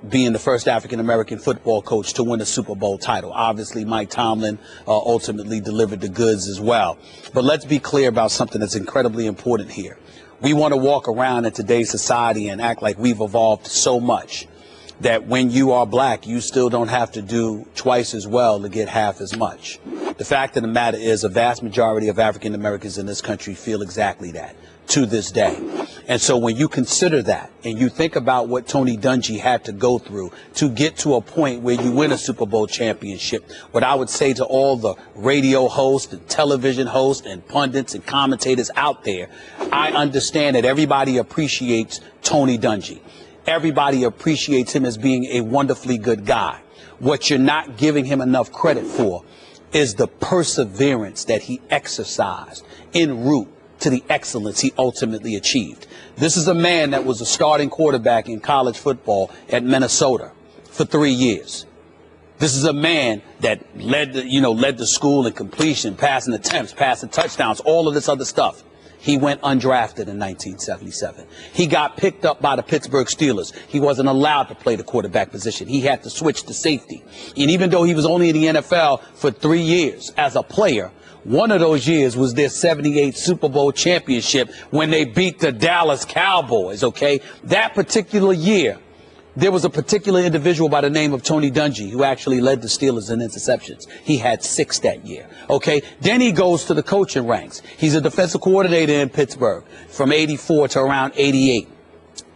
being the first African-American football coach to win a Super Bowl title. Obviously, Mike Tomlin ultimately delivered the goods as well. But let's be clear about something that's incredibly important here. We want to walk around in today's society and act like we've evolved so much that when you are black, you still don't have to do twice as well to get half as much. The fact of the matter is a vast majority of African Americans in this country feel exactly that to this day. And so when you consider that and you think about what Tony Dungy had to go through to get to a point where you win a Super Bowl championship, what I would say to all the radio hosts and television hosts and pundits and commentators out there, I understand that everybody appreciates Tony Dungy. Everybody appreciates him as being a wonderfully good guy. What you're not giving him enough credit for is the perseverance that he exercised en route to the excellence he ultimately achieved. This is a man that was a starting quarterback in college football at Minnesota for 3 years. This is a man that led the school in completion, passing attempts, passing touchdowns, all of this other stuff. He went undrafted in 1977. He got picked up by the Pittsburgh Steelers. He wasn't allowed to play the quarterback position. He had to switch to safety. And even though he was only in the NFL for 3 years as a player, one of those years was their 78 Super Bowl championship when they beat the Dallas Cowboys, okay? That particular year, there was a particular individual by the name of Tony Dungy who actually led the Steelers in interceptions. He had 6 that year, okay? Then he goes to the coaching ranks. He's a defensive coordinator in Pittsburgh from 84 to around 88.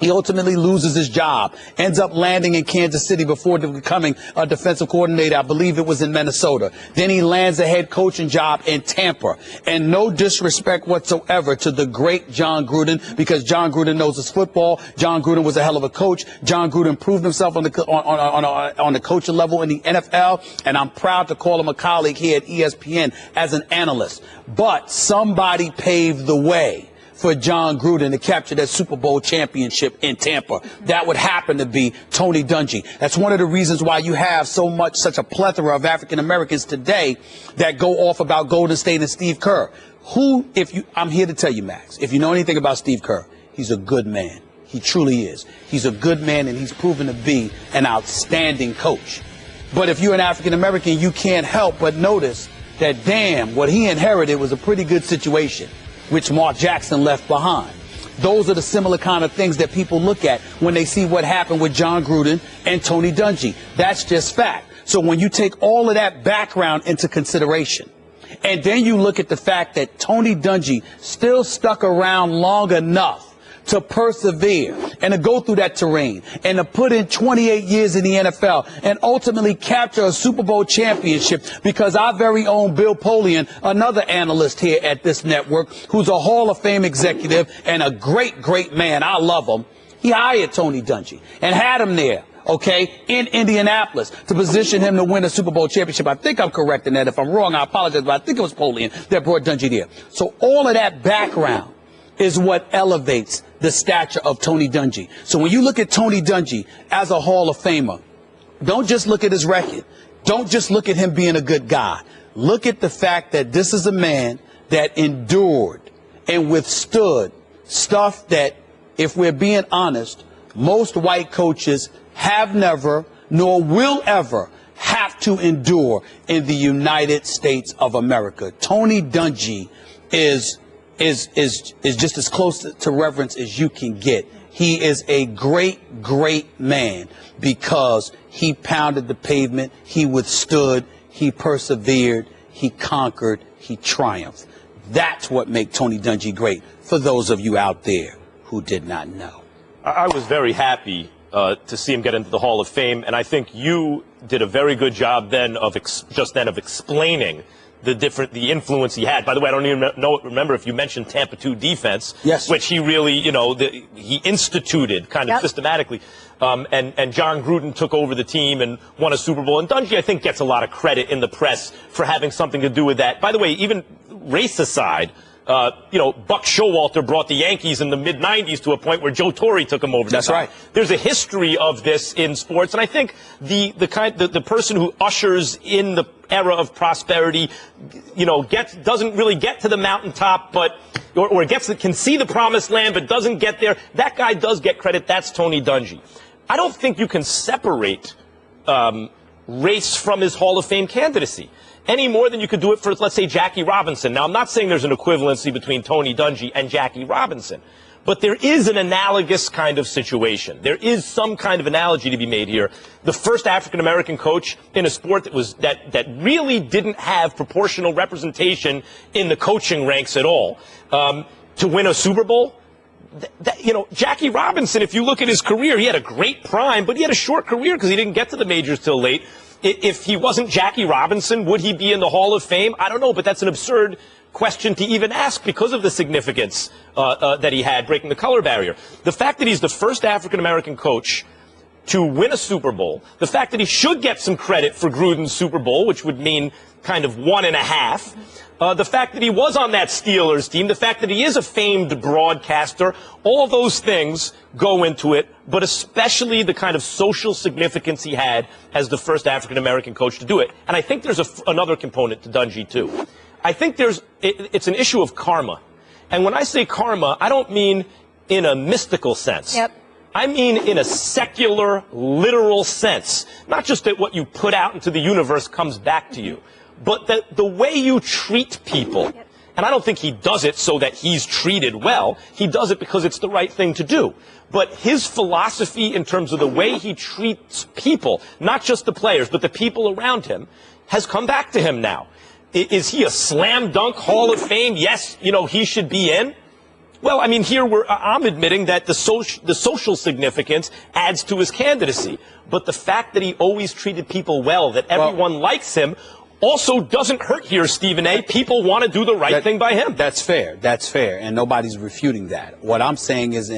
He ultimately loses his job, ends up landing in Kansas City before becoming a defensive coordinator. I believe it was in Minnesota. Then he lands a head coaching job in Tampa. And no disrespect whatsoever to the great John Gruden, because John Gruden knows his football. John Gruden was a hell of a coach. John Gruden proved himself on the coaching level in the NFL, and I'm proud to call him a colleague here at ESPN as an analyst. But somebody paved the way for John Gruden to capture that Super Bowl championship in Tampa. That would happen to be Tony Dungy. That's one of the reasons why you have such a plethora of African Americans today that go off about Golden State and Steve Kerr. I'm here to tell you, Max, if you know anything about Steve Kerr, he's a good man. He truly is. He's a good man, and he's proven to be an outstanding coach. But if you're an African American, you can't help but notice that, damn, what he inherited was a pretty good situation, which Mark Jackson left behind. Those are the similar kind of things that people look at when they see what happened with John Gruden and Tony Dungy. That's just fact. So when you take all of that background into consideration, and then you look at the fact that Tony Dungy still stuck around long enough to persevere and to go through that terrain and to put in 28 years in the NFL and ultimately capture a Super Bowl championship, because our very own Bill Polian, another analyst here at this network, who's a Hall of Fame executive and a great, great man, I love him, he hired Tony Dungy and had him there okay, in Indianapolis to position him to win a Super Bowl championship. I think I'm correct in that. If I'm wrong, I apologize, but I think it was Polian that brought Dungy there. So all of that background is what elevates the stature of Tony Dungy. So when you look at Tony Dungy as a Hall of Famer, don't just look at his record. Don't just look at him being a good guy. Look at the fact that this is a man that endured and withstood stuff that, if we're being honest, most white coaches have never nor will ever have to endure in the United States of America. Tony Dungy is just as close to reverence as you can get. He is a great, great man because he pounded the pavement, he withstood, he persevered, he conquered, he triumphed. That's what makes Tony Dungy great, for those of you out there who did not know. I was very happy to see him get into the Hall of Fame, and I think you did a very good job then of explaining the influence he had. By the way, I don't even remember if you mentioned Tampa 2 defense, yes, which he really, he instituted kind of systematically. And John Gruden took over the team and won a Super Bowl. And Dungy, I think, gets a lot of credit in the press for having something to do with that. By the way, even race aside, Buck Showalter brought the Yankees in the mid-'90s to a point where Joe Torre took them over. That's right. There's a history of this in sports, and I think the person who ushers in the era of prosperity, doesn't really get to the mountaintop, but or can see the promised land, but doesn't get there. That guy does get credit. That's Tony Dungy. I don't think you can separate race from his Hall of Fame candidacy any more than you could do it for, let's say, Jackie Robinson. Now, I'm not saying there's an equivalency between Tony Dungy and Jackie Robinson, but there is an analogous kind of situation. There is some kind of analogy to be made here. The first African-American coach in a sport that really didn't have proportional representation in the coaching ranks at all, to win a Super Bowl. Jackie Robinson, if you look at his career, he had a great prime, but he had a short career because he didn't get to the majors till late. If he wasn't Jackie Robinson, would he be in the Hall of Fame? I don't know, but that's an absurd question to even ask because of the significance that he had breaking the color barrier. The fact that he's the first African-American coach to win a Super Bowl, the fact that he should get some credit for Gruden's Super Bowl, which would mean kind of 1.5, the fact that he was on that Steelers team, the fact that he is a famed broadcaster, all those things go into it, but especially the kind of social significance he had as the first African-American coach to do it. And I think there's another component to Dungy, too. I think it's an issue of karma. And when I say karma, I don't mean in a mystical sense. Yep. I mean in a secular, literal sense. Not just that what you put out into the universe comes back to you, but that the way you treat people. Yep. And I don't think he does it so that he's treated well. He does it because it's the right thing to do. But his philosophy in terms of the way he treats people, not just the players, but the people around him, has come back to him now. Is he a slam dunk Hall of Fame? Yes, he should be in. Well, I mean, here I'm admitting that the social significance adds to his candidacy. But the fact that he always treated people well, that everyone likes him, also doesn't hurt here, Stephen A. People want to do the right thing by him. That's fair. That's fair. And nobody's refuting that. What I'm saying is,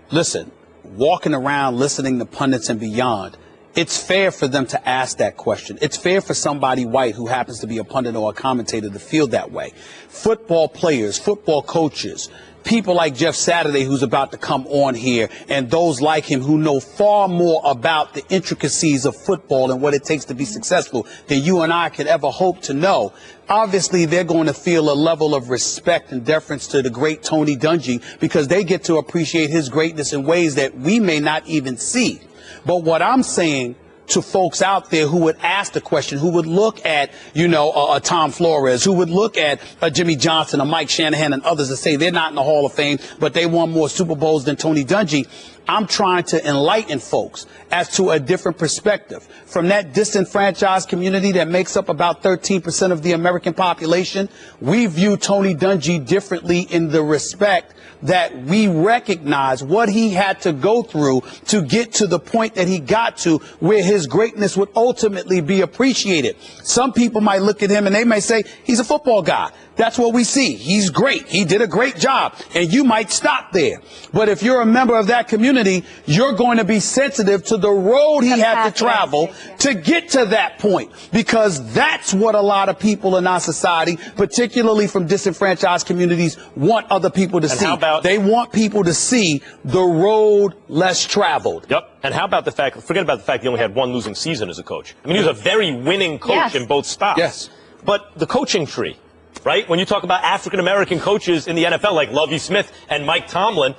listen, walking around, listening to pundits and beyond, it's fair for them to ask that question. It's fair for somebody white who happens to be a pundit or a commentator to feel that way. Football players, football coaches, people like Jeff Saturday, who's about to come on here, and those like him who know far more about the intricacies of football and what it takes to be successful than you and I could ever hope to know. Obviously, they're going to feel a level of respect and deference to the great Tony Dungy because they get to appreciate his greatness in ways that we may not even see. But what I'm saying to folks out there who would ask the question, who would look at, a Tom Flores, who would look at a Jimmy Johnson, a Mike Shanahan, and others that say they're not in the Hall of Fame, but they won more Super Bowls than Tony Dungy. I'm trying to enlighten folks as to a different perspective. From that disenfranchised community that makes up about 13% of the American population, we view Tony Dungy differently in the respect that we recognize what he had to go through to get to the point that he got to where his greatness would ultimately be appreciated. Some people might look at him and they may say he's a football guy. that's what we see. He's great. He did a great job. And you might stop there. But if you're a member of that community, you're going to be sensitive to the road he had to travel to get to that point. Because that's what a lot of people in our society, particularly from disenfranchised communities, want other people to see. They want people to see the road less traveled. Yep. And how about the fact, forget about the fact he only had one losing season as a coach. I mean, he was a very winning coach in both stops. Yes. But the coaching tree, right? When you talk about African-American coaches in the NFL like Lovie Smith and Mike Tomlin,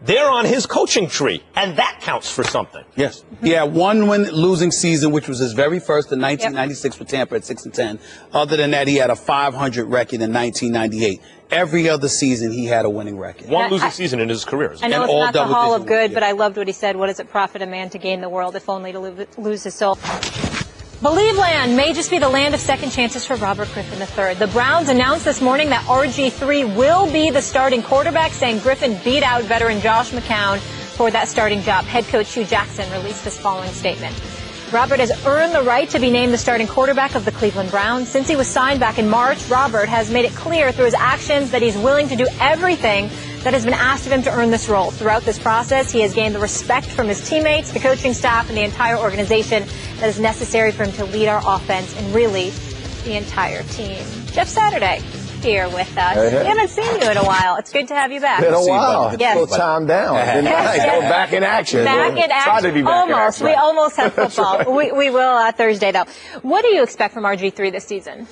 they're on his coaching tree, and that counts for something. Yes. He had one losing season, which was his very first in 1996 with Tampa at 6-10. Other than that, he had a 500 record in 1998. Every other season, he had a winning record. One losing season in his career. I know it's not the Hall of Good, but I loved what he said. What does it profit a man to gain the world, if only to lose his soul? Believe land may just be the land of second chances for Robert Griffin III. The Browns announced this morning that RG3 will be the starting quarterback, saying Griffin beat out veteran Josh McCown for that starting job. Head coach Hugh Jackson released this following statement. Robert has earned the right to be named the starting quarterback of the Cleveland Browns. Since he was signed back in March, Robert has made it clear through his actions that he's willing to do everything that has been asked of him to earn this role. Throughout this process, he has gained the respect from his teammates, the coaching staff, and the entire organization that is necessary for him to lead our offense and really the entire team. Jeff Saturday here with us. Hey, hey. We haven't seen you in a while. It's good to have you back. Been a while. Yes. Little time down. Nice. We're back in action. Back in action. Tried to be back almost. in action. We almost have football. Right. We will Thursday, though. What do you expect from RG3 this season?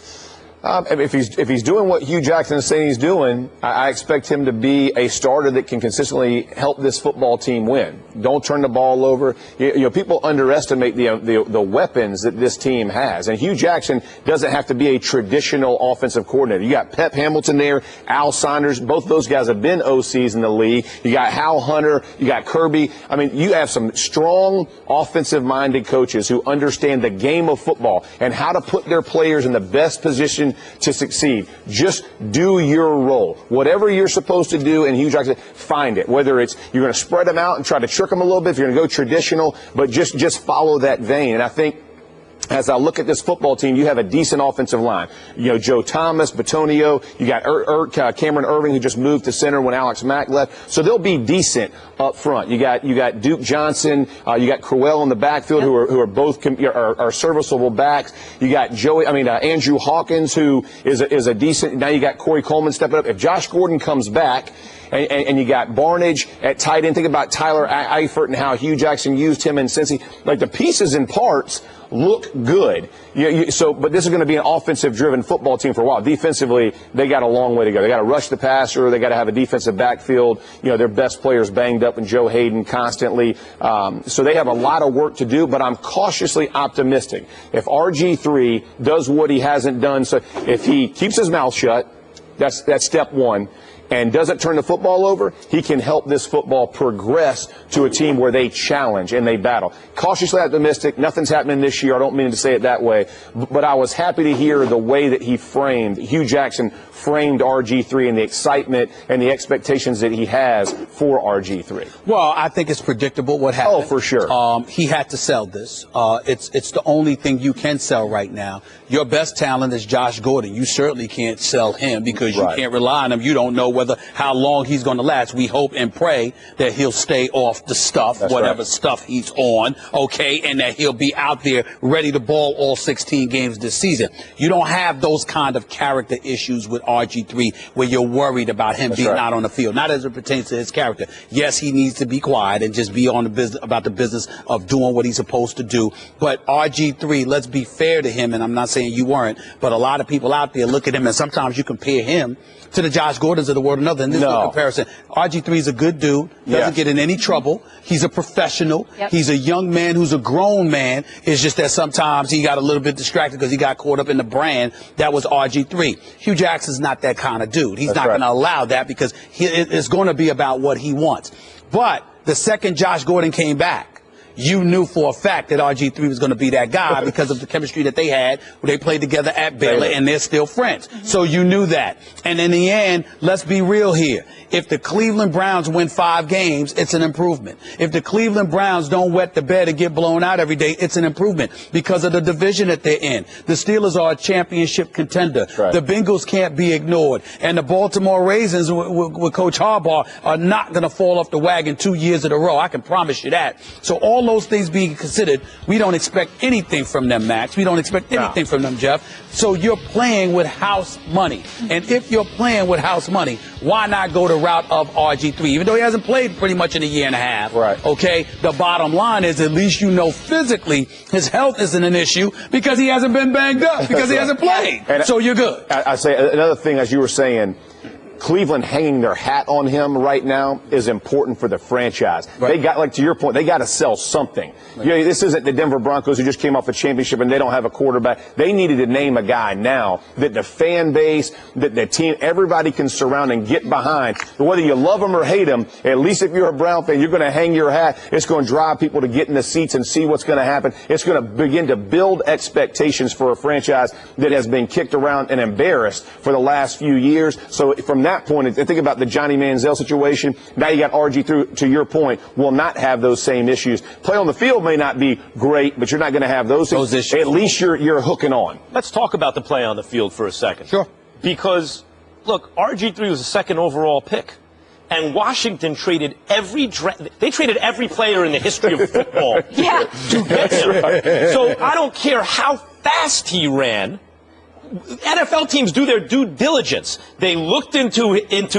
If he's doing what Hugh Jackson is saying he's doing, I expect him to be a starter that can consistently help this football team win. Don't turn the ball over. You know, people underestimate the weapons that this team has. And Hugh Jackson doesn't have to be a traditional offensive coordinator. You got Pep Hamilton there, Al Saunders. Both those guys have been OCs in the league. You got Hal Hunter. You got Kirby. I mean, you have some strong offensive-minded coaches who understand the game of football and how to put their players in the best position to succeed. Just do your role. Whatever you're supposed to do, and Hugh Jackson, find it. Whether it's you're going to spread them out and try to trick them a little bit, if you're going to go traditional, but just follow that vein. And I think as I look at this football team, you have a decent offensive line. You know, Joe Thomas, Batonio, you got Cameron Irving, who just moved to center when Alex Mack left. So they'll be decent up front. You got Duke Johnson, you got Crowell in the backfield, who are both are serviceable backs. You got Andrew Hawkins, who is a decent. Now you got Corey Coleman stepping up. If Josh Gordon comes back, and you got Barnage at tight end. Think about Tyler Eifert and how Hugh Jackson used him in Cincy. Like, the pieces and parts look good. But this is going to be an offensive-driven football team for a while. Defensively, they got a long way to go. They got to rush the passer. They got to have a defensive backfield. You know, their best players banged up, and Joe Hayden constantly. So they have a lot of work to do. But I'm cautiously optimistic. If RG3 does what he hasn't done, so if he keeps his mouth shut, that's step one, and doesn't turn the football over, he can help this football progress to a team where they challenge and they battle. Cautiously optimistic. Nothing's happening this year. I don't mean to say it that way. But I was happy to hear the way that Hugh Jackson framed RG3 and the excitement and the expectations that he has for RG3. Well, I think it's predictable what happened. Oh, for sure. He had to sell this. It's the only thing you can sell right now. Your best talent is Josh Gordon. You certainly can't sell him because you can't rely on him. You don't know how long he's going to last. We hope and pray that he'll stay off the stuff, whatever stuff he's on, okay, and that he'll be out there ready to ball all 16 games this season. You don't have those kind of character issues with RG3 where you're worried about him being out on the field, not as it pertains to his character. Yes, he needs to be quiet and just be on the business about the business of doing what he's supposed to do. But RG3, let's be fair to him, and I'm not saying you weren't, but a lot of people out there look at him, and sometimes you compare him to the Josh Gordons of the world. Another, in this comparison, RG3 is a good dude, doesn't get in any trouble. He's a professional. He's a young man who's a grown man. It's just that sometimes he got a little bit distracted because he got caught up in the brand that was RG3. Hugh Jackson's not that kind of dude. He's not going to allow that because it's going to be about what he wants. But the second Josh Gordon came back, you knew for a fact that RG3 was going to be that guy because of the chemistry that they had when they played together at Baylor, and they're still friends. So you knew that. And in the end, let's be real here. If the Cleveland Browns win 5 games, it's an improvement. If the Cleveland Browns don't wet the bed and get blown out every day, it's an improvement because of the division that they're in. The Steelers are a championship contender. Right. The Bengals can't be ignored. And the Baltimore Ravens with Coach Harbaugh are not going to fall off the wagon 2 years in a row. I can promise you that. So all those things being considered, we don't expect anything from them, Max. We don't expect anything from them, Jeff. So you're playing with house money. And if you're playing with house money, why not go the route of RG3? Even though he hasn't played pretty much in a year and a half. Right. Okay. The bottom line is at least you know physically his health isn't an issue because he hasn't been banged up, because he hasn't played. And so you're good. I say another thing, as you were saying, Cleveland hanging their hat on him right now is important for the franchise. Right. They got, like to your point, they got to sell something. Right. You know, this isn't the Denver Broncos who just came off a championship and they don't have a quarterback. They needed to name a guy now that the fan base, that the team, everybody can surround and get behind. But whether you love him or hate him, at least if you're a Brown fan, you're going to hang your hat. It's going to drive people to get in the seats and see what's going to happen. It's going to begin to build expectations for a franchise that has been kicked around and embarrassed for the last few years. So from that point, and think about the Johnny Manziel situation. Now you got RG3, to your point, will not have those same issues. Play on the field may not be great, but you're not going to have those issues. At least you're hooking on. Let's talk about the play on the field for a second. Sure. Because, look, RG3 was a second overall pick. And Washington traded every player in the history of football to get him. Right. So I don't care how fast he ran. NFL teams do their due diligence. They looked into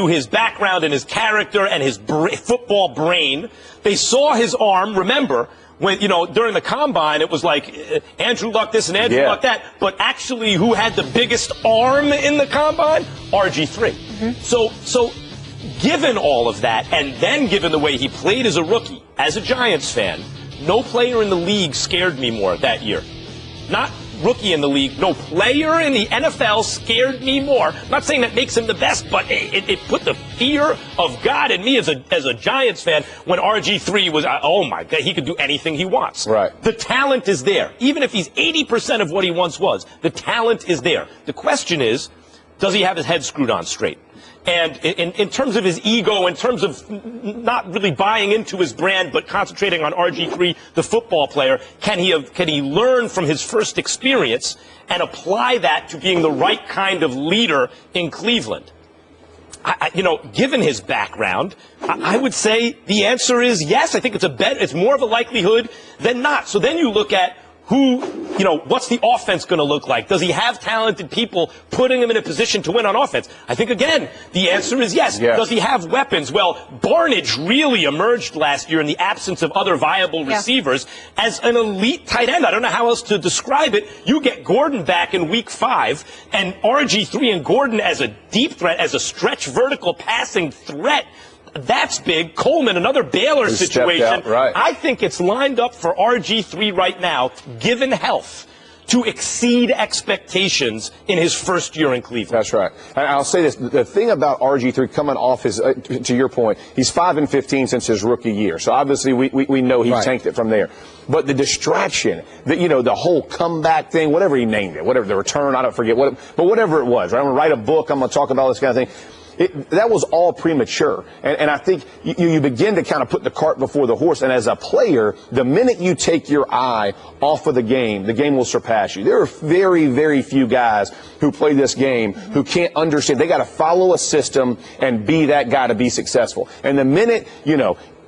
his background and his character and his football brain. They saw his arm. Remember, when, during the combine, it was like Andrew Luck this and Andrew Luck that. But actually, who had the biggest arm in the combine? RG3. So given all of that, and then given the way he played as a rookie, as a Giants fan, no player in the league scared me more that year. Not rookie in the league, no player in the NFL scared me more. I'm not saying that makes him the best, but it put the fear of God in me as a Giants fan when RG3 was, oh my God, he could do anything he wants. Right. The talent is there. Even if he's 80% of what he once was, the talent is there. The question is, does he have his head screwed on straight? And in terms of his ego, in terms of not really buying into his brand, but concentrating on RG3, the football player, can he learn from his first experience and apply that to being the right kind of leader in Cleveland? Given his background, I would say the answer is yes. I think it's more of a likelihood than not. So then you look at what's the offense going to look like? Does he have talented people putting him in a position to win on offense? I think, again, the answer is yes. Does he have weapons? Well, Barnidge really emerged last year in the absence of other viable receivers as an elite tight end. I don't know how else to describe it. You get Gordon back in week 5, and RG3 and Gordon as a deep threat, as a stretch vertical passing threat. That's big. Coleman, another Baylor situation. Right. I think it's lined up for RG3 right now, given health, to exceed expectations in his first year in Cleveland. That's right. And I'll say this. The thing about RG3 coming off his, to your point, he's 5-15 since his rookie year. So obviously we know he tanked it from there. But the distraction, the whole comeback thing, whatever he named it, whatever the return, I don't forget, but whatever it was, right? I'm going to write a book. I'm going to talk about this kind of thing. That was all premature. And I think you begin to kind of put the cart before the horse. And as a player, the minute you take your eye off of the game will surpass you. There are very, very few guys who play this game who can't understand. They got to follow a system and be that guy to be successful. And the minute,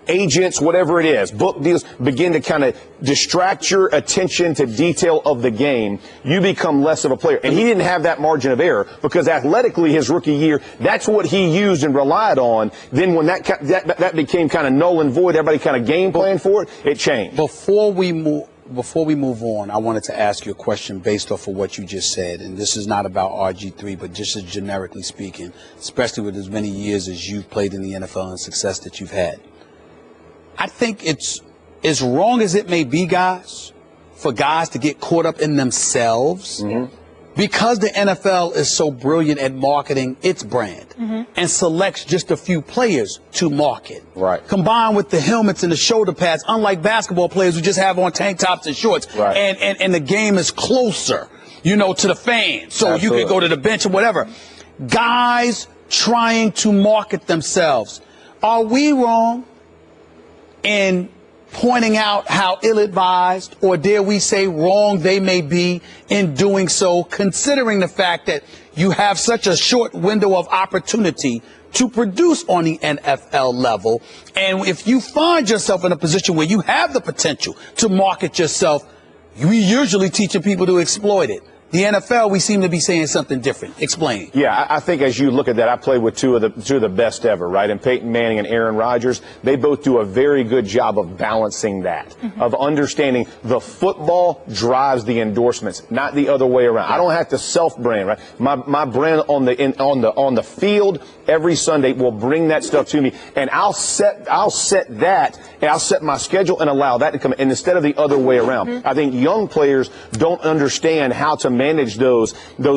agents, whatever it is, book deals, begin to kind of distract your attention to detail of the game, you become less of a player. And he didn't have that margin of error because athletically his rookie year, that's what he used and relied on. Then when that became kind of null and void, everybody kind of game plan for it, it changed. Before we move on, I wanted to ask you a question based off of what you just said. And this is not about RG3, but just as generically speaking, especially with as many years as you've played in the NFL and success that you've had. I think it's as wrong as it may be, guys, for guys to get caught up in themselves because the NFL is so brilliant at marketing its brand and selects just a few players to market. Right. Combined with the helmets and the shoulder pads, unlike basketball players who just have on tank tops and shorts. Right. And the game is closer, you know, to the fans. So Absolutely. you could go to the bench or whatever. Guys trying to market themselves. Are we wrong in pointing out how ill-advised, or dare we say wrong they may be in doing so, considering the fact that you have such a short window of opportunity to produce on the NFL level? And if you find yourself in a position where you have the potential to market yourself, we usually teaching people to exploit it. The NFL, we seem to be saying something different. Explain. Yeah, I think as you look at that, I played with two of the best ever, right? And Peyton Manning and Aaron Rodgers, they both do a very good job of balancing that, of understanding the football drives the endorsements, not the other way around. I don't have to self-brand, right? My brand on the field every Sunday will bring that stuff to me, and I'll set that, and I'll set my schedule and allow that to come in, and instead of the other way around. I think young players don't understand how to manage those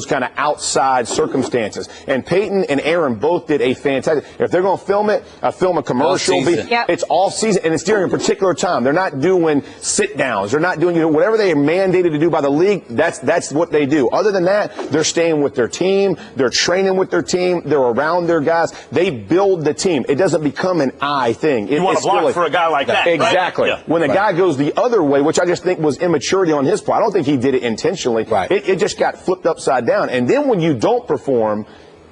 kind of outside circumstances. And Peyton and Aaron both did a fantastic. If they're going to film it, film a commercial. It's all season, and it's during a particular time. They're not doing sit downs. They're not doing whatever they are mandated to do by the league. That's what they do. Other than that, they're staying with their team. They're training with their team. They're around their guys. They build the team. It doesn't become an I thing. You want to block for a guy like that. Exactly. Right? Yeah. When the guy goes the other way, which I just think was immaturity on his part. I don't think he did it intentionally. Right. It just got flipped upside down. And then when you don't perform,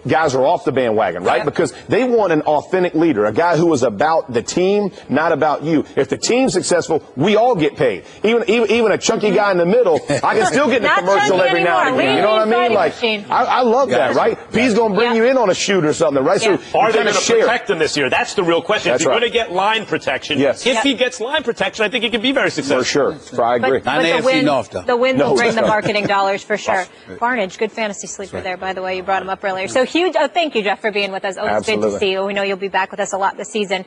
guys are off the bandwagon, right? Because they want an authentic leader, a guy who is about the team, not about you. If the team's successful, we all get paid. Even a chunky guy in the middle, I can still get in the commercial every now and again. You know what I mean? Like, I love that, right? He's going to bring you in on a shoot or something, right? So are they going to share. protect him this year? That's the real question. That's if you're right. going to get line protection, Yes. if he gets line protection, I think he can be very successful. For sure. I agree. But the win will bring the marketing dollars for sure. Right. Barnage, good fantasy sleeper there, by the way. You brought him up earlier. So huge. Oh, thank you, Jeff, for being with us. Always good to see you. We know you'll be back with us a lot this season.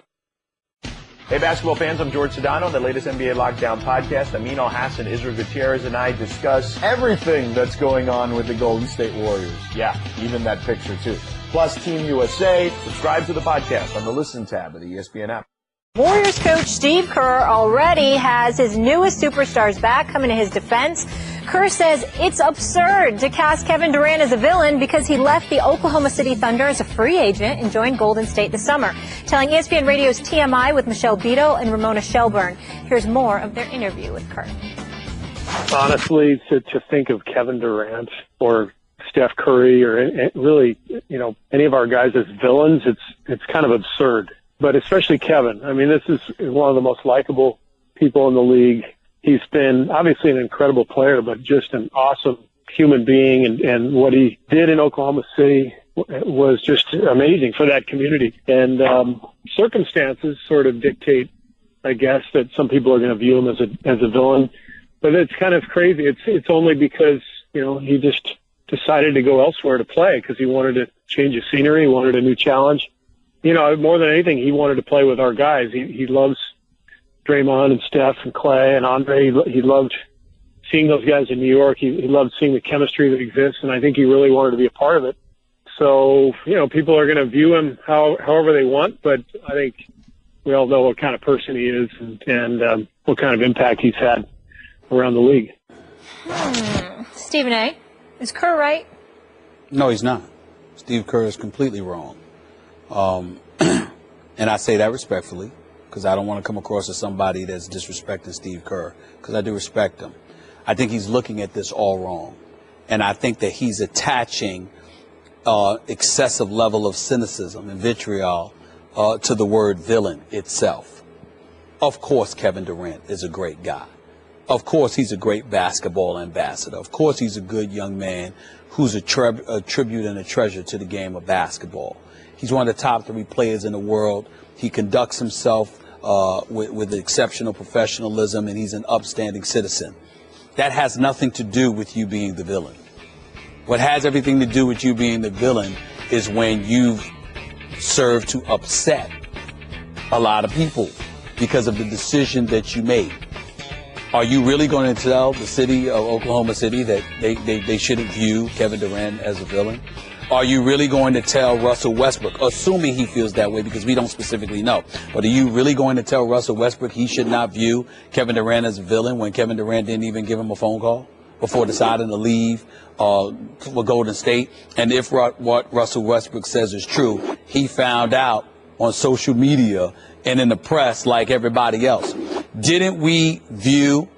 Hey, basketball fans, I'm George Sedano, the latest NBA Lockdown podcast. Amin Al-Hassan, Israel Gutierrez, and I discuss everything that's going on with the Golden State Warriors. Yeah, even that picture, too. Plus Team USA. Subscribe to the podcast on the Listen tab of the ESPN app. Warriors coach Steve Kerr already has his newest superstars back. Coming to his defense, Kerr says it's absurd to cast Kevin Durant as a villain because he left the Oklahoma City Thunder as a free agent and joined Golden State this summer. Telling ESPN Radio's TMI with Michelle Beadle and Ramona Shelburne. Here's more of their interview with Kerr. Honestly, to think of Kevin Durant or Steph Curry or really, any of our guys as villains, it's kind of absurd. But especially Kevin. I mean, this is one of the most likable people in the league. He's been obviously an incredible player, but just an awesome human being. And what he did in Oklahoma City was just amazing for that community. And circumstances sort of dictate, I guess, that some people are going to view him as a villain. But it's kind of crazy. It's only because, he just decided to go elsewhere to play because he wanted to change his scenery. He wanted a new challenge. More than anything, he wanted to play with our guys. He loves Draymond and Steph and Clay and Andre. He loved seeing those guys in New York. He loved seeing the chemistry that exists, and I think he really wanted to be a part of it. So, people are going to view him however they want, but I think we all know what kind of person he is and what kind of impact he's had around the league. Stephen A., is Kerr right? No, he's not. Steve Kerr is completely wrong. And I say that respectfully because I don't want to come across as somebody that's disrespecting Steve Kerr because I do respect him. I think he's looking at this all wrong. And I think that he's attaching excessive level of cynicism and vitriol to the word villain itself. Of course, Kevin Durant is a great guy. Of course, he's a great basketball ambassador. Of course, he's a good young man who's a tribute and a treasure to the game of basketball. He's one of the top 3 players in the world. He conducts himself with exceptional professionalism, and he's an upstanding citizen. That has nothing to do with you being the villain. What has everything to do with you being the villain is when you've served to upset a lot of people because of the decision that you made. Are you really going to tell the city of Oklahoma City that they shouldn't view Kevin Durant as a villain? Are you really going to tell Russell Westbrook, assuming he feels that way because we don't specifically know, but are you really going to tell Russell Westbrook he should not view Kevin Durant as a villain when Kevin Durant didn't even give him a phone call before deciding to leave for Golden State? And if what Russell Westbrook says is true, he found out on social media and in the press like everybody else. Didn't we view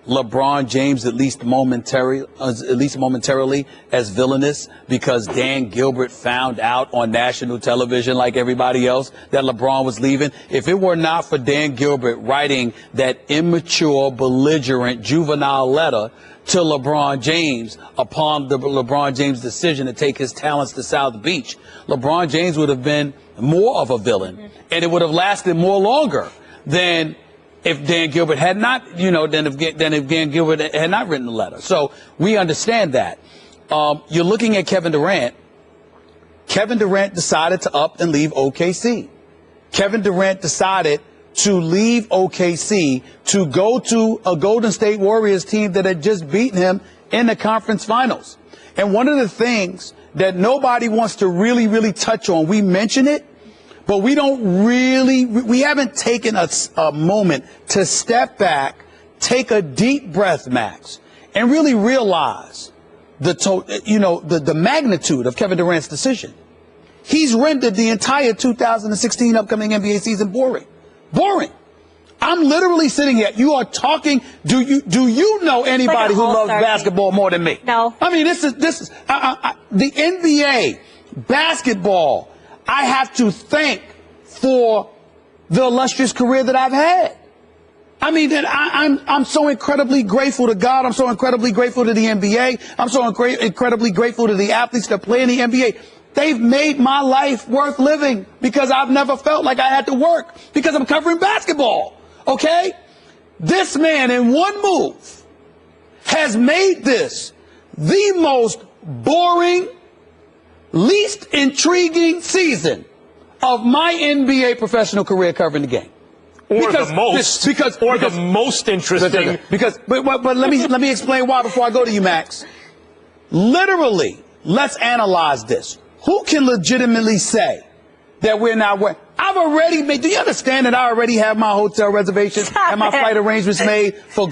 LeBron James at least momentarily as villainous because Dan Gilbert found out on national television like everybody else that LeBron was leaving? If it were not for Dan Gilbert writing that immature, belligerent, juvenile letter to LeBron James upon the LeBron James decision to take his talents to South Beach, LeBron James would have been more of a villain, and it would have lasted more longer than if Dan Gilbert had not, than if Dan Gilbert had not written the letter. So we understand that. You're looking at Kevin Durant. Kevin Durant decided to up and leave OKC. Kevin Durant decided to leave OKC to go to a Golden State Warriors team that had just beaten him in the conference finals. And one of the things that nobody wants to really touch on, we mention it, but we haven't taken a moment to step back, take a deep breath, Max, and really realize the magnitude of Kevin Durant's decision. He's rendered the entire 2016 upcoming NBA season boring. Boring. I'm literally sitting here. You are talking. Do you know anybody who loves basketball more than me? No. I mean, this is the NBA basketball. I have to thank for the illustrious career that I've had. I mean, I'm so incredibly grateful to God. I'm so incredibly grateful to the NBA. I'm so incredibly grateful to the athletes that play in the NBA. They've made my life worth living because I've never felt like I had to work because I'm covering basketball. Okay? This man in one move has made this the most boring, least intriguing season of my NBA professional career covering the game. Or the most interesting. But let me explain why before I go to you, Max. Literally, let's analyze this. Who can legitimately say that we're not working? I've already made. Do you understand that I already have my hotel reservations and my flight arrangements made for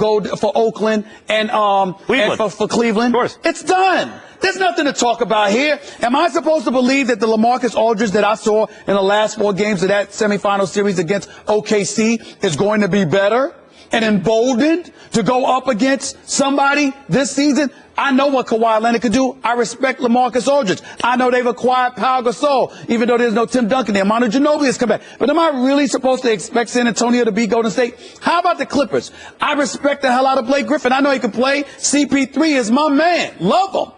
Oakland and Cleveland. And for Cleveland? Of course. It's done. There's nothing to talk about here. Am I supposed to believe that the LaMarcus Aldridge that I saw in the last 4 games of that semifinal series against OKC is going to be better and emboldened to go up against somebody this season? I know what Kawhi Leonard could do. I respect LaMarcus Aldridge. I know they've acquired Pau Gasol, even though there's no Tim Duncan there. Manu Ginobili has come back. But am I really supposed to expect San Antonio to beat Golden State? How about the Clippers? I respect the hell out of Blake Griffin. I know he can play. CP3 is my man. Love him.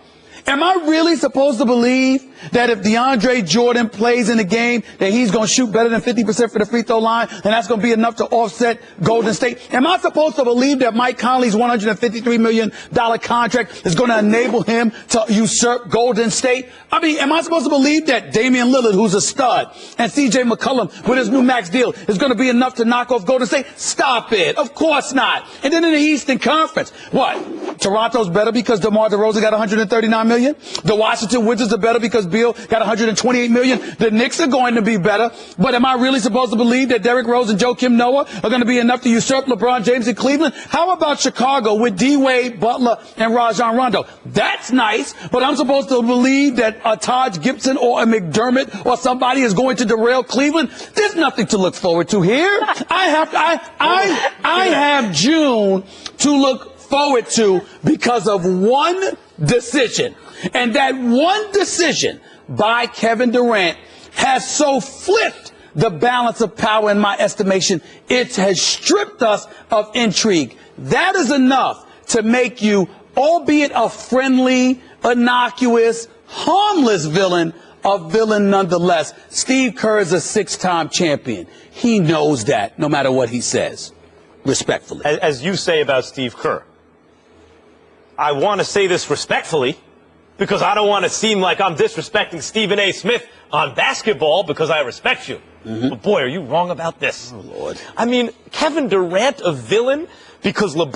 Am I really supposed to believe that if DeAndre Jordan plays in the game, that he's going to shoot better than 50% for the free throw line, and that's going to be enough to offset Golden State? Am I supposed to believe that Mike Conley's $153 million contract is going to enable him to usurp Golden State? I mean, am I supposed to believe that Damian Lillard, who's a stud, and CJ McCollum with his new max deal is going to be enough to knock off Golden State? Stop it. Of course not. And then in the Eastern Conference, what? Toronto's better because DeMar DeRozan got $139 million? The Washington Wizards are better because Bill got $128 million. The Knicks are going to be better. But am I really supposed to believe that Derrick Rose and Joakim Noah are going to be enough to usurp LeBron James in Cleveland? How about Chicago with D-Wade, Butler, and Rajon Rondo? That's nice, but I'm supposed to believe that a Taj Gibson or a McDermott or somebody is going to derail Cleveland? There's nothing to look forward to here. I have June to look forward to because of one decision. And that one decision by Kevin Durant has so flipped the balance of power in my estimation. It has stripped us of intrigue. That is enough to make you, albeit a friendly, innocuous, harmless villain, a villain nonetheless. Steve Kerr is a 6-time champion. He knows that no matter what he says. Respectfully. As you say about Steve Kerr, I want to say this respectfully, because I don't want to seem like I'm disrespecting Stephen A. Smith on basketball because I respect you. But boy, are you wrong about this. Oh, Lord. I mean, Kevin Durant, a villain? Because, look,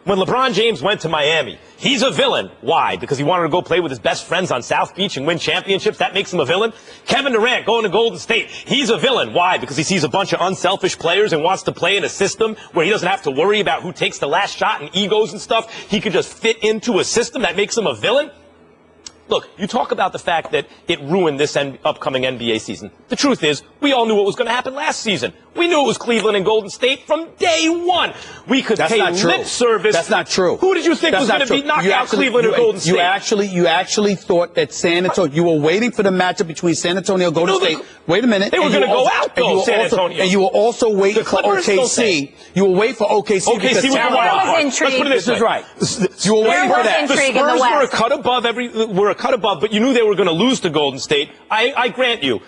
when LeBron James went to Miami, he's a villain. Why? Because he wanted to go play with his best friends on South Beach and win championships. That makes him a villain. Kevin Durant going to Golden State, he's a villain. Why? Because he sees a bunch of unselfish players and wants to play in a system where he doesn't have to worry about who takes the last shot and egos and stuff. He could just fit into a system that makes him a villain. Look, you talk about the fact that it ruined this upcoming NBA season. The truth is, we all knew what was going to happen last season. We knew it was Cleveland and Golden State from day one. We could pay lip service. That's not true. Who did you think was going to be knocked out Cleveland or Golden State? You actually thought that San Antonio, you were waiting for the matchup between San Antonio and Golden State. Wait a minute. They were going to go out, though, San Antonio. And you were also waiting for OKC. You were waiting for OKC. OKC was a wild card. Let's put it this way. This is right. You were waiting for that. The Spurs were a cut above, but you knew they were going to lose to Golden State. I grant you,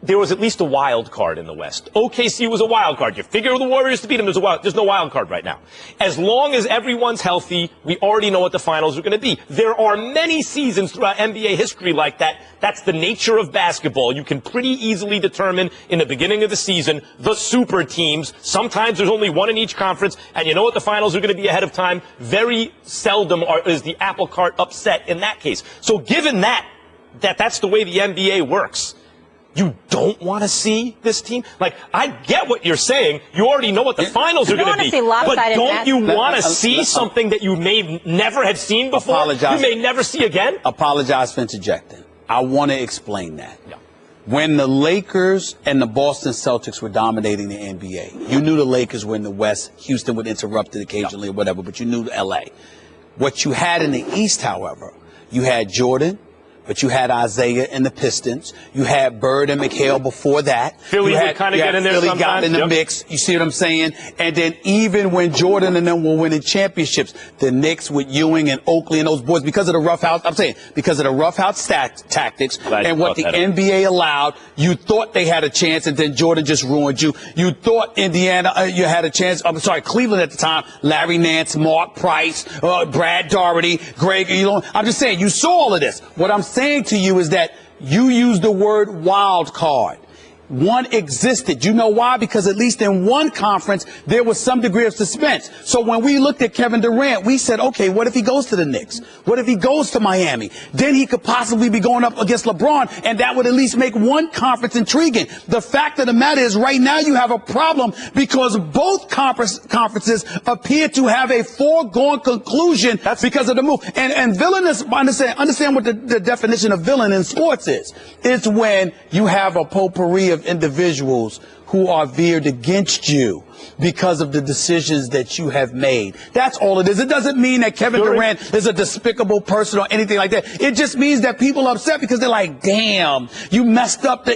there was at least a wild card in the West. OKC was a wild card. You figure the Warriors to beat them, there's no wild card right now. As long as everyone's healthy, we already know what the finals are going to be. There are many seasons throughout NBA history like that. That's the nature of basketball. You can pretty easily determine in the beginning of the season the super teams. Sometimes there's only one in each conference, and you know what the finals are going to be ahead of time. Very seldom is the apple cart upset in that case. So given that's the way the NBA works, you don't want to see this team? Like, I get what you're saying. You already know what the finals are going to be. But don't you want to see something that you may never have seen before? You may never see again? Apologize for interjecting. I want to explain that. Yeah. When the Lakers and the Boston Celtics were dominating the NBA, you knew the Lakers were in the West. Houston would interrupt it occasionally or whatever, but you knew L.A. What you had in the East, however, you had Jordan, but you had Isaiah and the Pistons. You had Bird and McHale before that. Philly would kind of get in there sometimes. Philly got in the mix. You see what I'm saying? And then even when Jordan and them were winning championships, the Knicks with Ewing and Oakley and those boys, because of the roughhouse tactics and what the NBA allowed, you thought they had a chance, and then Jordan just ruined you. You thought Indiana, you had a chance. I'm sorry, Cleveland at the time, Larry Nance, Mark Price, Brad Daugherty, Greg. I'm just saying, you saw all of this. What I'm saying to you is that you used the word wild card. One existed. You know why? Because at least in one conference, there was some degree of suspense. So when we looked at Kevin Durant, we said, okay, what if he goes to the Knicks? What if he goes to Miami? Then he could possibly be going up against LeBron, and that would at least make one conference intriguing. The fact of the matter is right now you have a problem because both conferences appear to have a foregone conclusion because of the move. And villainous, understand what the definition of villain in sports is. It's when you have a potpourri of individuals who are veered against you because of the decisions that you have made. That's all it is. It doesn't mean that Kevin Durant is a despicable person or anything like that. It just means that people are upset because they're like, damn, you messed up.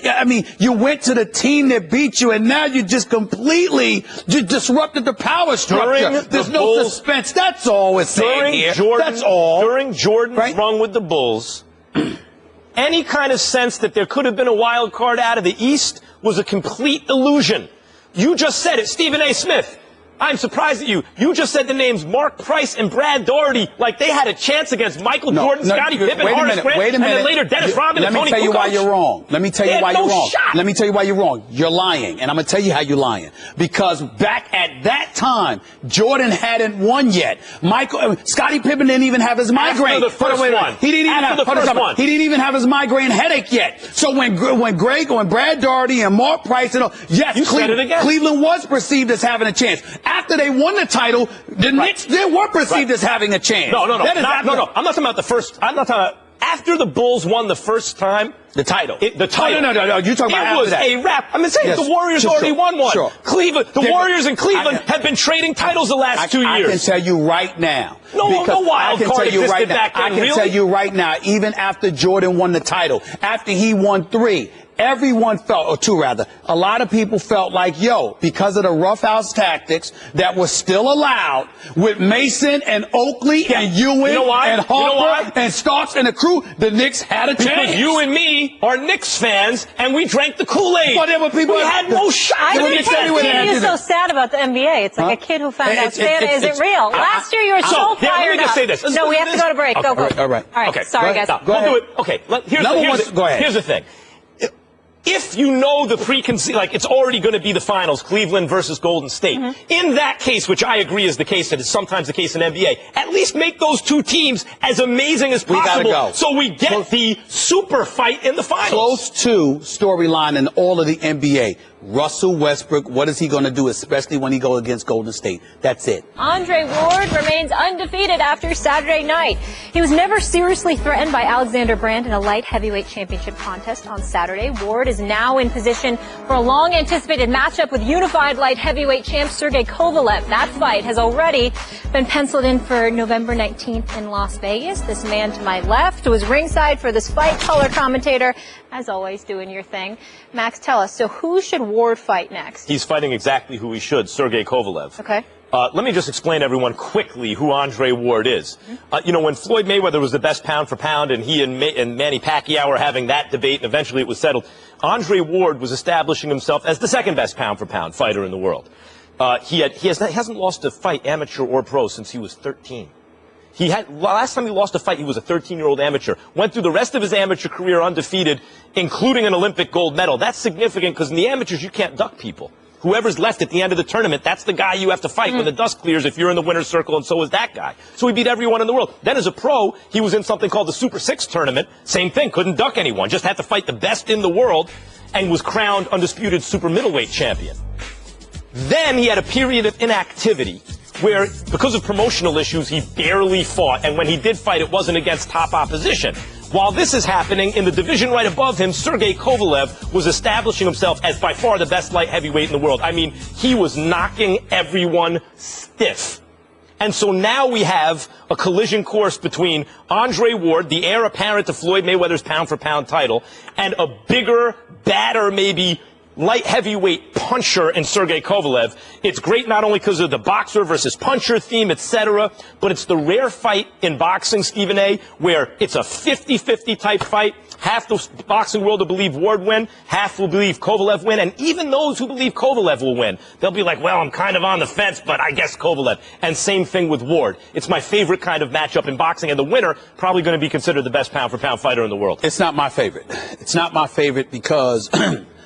You went to the team that beat you, and now you just completely disrupted the power structure. There's no suspense. That's all it's saying here. That's all. During Jordan's run with the Bulls, any kind of sense that there could have been a wild card out of the East was a complete illusion. You just said it, Stephen A. Smith. I'm surprised at you. You just said the names Mark Price and Brad Daugherty like they had a chance against Michael Jordan, Scottie Pippen, Horace Grant, and then later Dennis Rodman and Tony Kukoc. Let me tell you why you're wrong. Let me tell you why you're wrong. Let me tell you why you're wrong. You're lying, and I'm going to tell you how you're lying. Because back at that time, Jordan hadn't won yet. Scottie Pippen didn't even have his migraine. After the first one. He didn't even have his migraine headache yet. So when Brad Daugherty and Mark Price and Cleveland was perceived as having a chance. After they won the title, the Knicks, they were perceived as having a chance. No. I'm not talking about the first. I'm not talking about after the Bulls won the first time. The title. No. You're talking about after that. It was a wrap. I'm saying the Warriors already won one. Sure. The Warriors in Cleveland have been trading titles the last 2 years. I can tell you right now. No wild card existed back then. I can tell you right now, even after Jordan won the title, after he won 3, everyone felt, or 2 rather, a lot of people felt like, because of the roughhouse tactics that was still allowed with Mason and Oakley and Ewing and Harper and Starks and the crew, the Knicks had a chance. Because you and me are Knicks fans, and we drank the Kool-Aid. We had no shot. I think you're so sad about the NBA. It's like a kid who found out Santa isn't real. Last year you were so fired up. Let me just say this. No, we have to go to break. Go. All right. Okay, sorry, guys. We'll do it. Okay, here's the thing. if you know the preconceived, like it's already going to be the finals, Cleveland versus Golden State. In that case, which I agree is the case, and is sometimes the case in NBA, at least make those two teams as amazing as possible. We gotta go. So we get the super fight in the finals. Close to storyline in all of the NBA. Russell Westbrook, what is he going to do, especially when he goes against Golden State? That's it. Andre Ward remains undefeated after Saturday night. He was never seriously threatened by Alexander Brandt in a light heavyweight championship contest on Saturday. Ward is now in position for a long-anticipated matchup with unified light heavyweight champ Sergey Kovalev. That fight has already been penciled in for November 19th in Las Vegas. This man to my left was ringside for this fight, color commentator, as always, doing your thing. Max, tell us, so who should Ward fight next? He's fighting exactly who he should, Sergey Kovalev. Okay. Let me just explain to everyone quickly who Andre Ward is. You know, when Floyd Mayweather was the best pound for pound and he and Manny Pacquiao were having that debate and eventually it was settled, Andre Ward was establishing himself as the second best pound for pound fighter in the world. He hasn't lost a fight, amateur or pro, since he was 13. Last time he lost a fight, he was a 13-year-old amateur. Went through the rest of his amateur career undefeated, including an Olympic gold medal. That's significant because in the amateurs, you can't duck people. Whoever's left at the end of the tournament, that's the guy you have to fight when the dust clears if you're in the winner's circle, and so is that guy. So he beat everyone in the world. Then as a pro, he was in something called the Super 6 tournament. Same thing, couldn't duck anyone, just had to fight the best in the world, and was crowned undisputed super middleweight champion. Then he had a period of inactivity where, because of promotional issues, he barely fought, and when he did fight, it wasn't against top opposition. While this is happening, in the division right above him, Sergey Kovalev was establishing himself as by far the best light heavyweight in the world. I mean, he was knocking everyone stiff. And so now we have a collision course between Andre Ward, the heir apparent to Floyd Mayweather's pound-for-pound title, and a bigger, badder, maybe light heavyweight puncher in Sergey Kovalev. It's great not only because of the boxer versus puncher theme, etc., but it's the rare fight in boxing, Stephen A., where it's a 50-50 type fight. Half the boxing world will believe Ward win, half will believe Kovalev win, and even those who believe Kovalev will win, they'll be like, well, I'm kind of on the fence, but I guess Kovalev. And same thing with Ward. It's my favorite kind of matchup in boxing, and the winner probably going to be considered the best pound-for-pound fighter in the world. It's not my favorite. It's not my favorite because...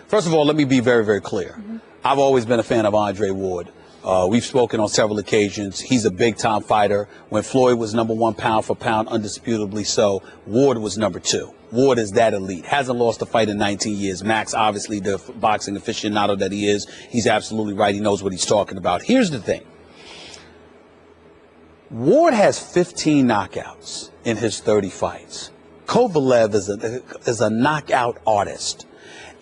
First of all, let me be very, very clear. I've always been a fan of Andre Ward. We've spoken on several occasions. He's a big-time fighter. When Floyd was #1 pound for pound, undisputably so, Ward was #2. Ward is that elite. Hasn't lost a fight in 19 years. Max, obviously, the boxing aficionado that he is, he's absolutely right. He knows what he's talking about. Here's the thing. Ward has 15 knockouts in his 30 fights. Kovalev is a knockout artist.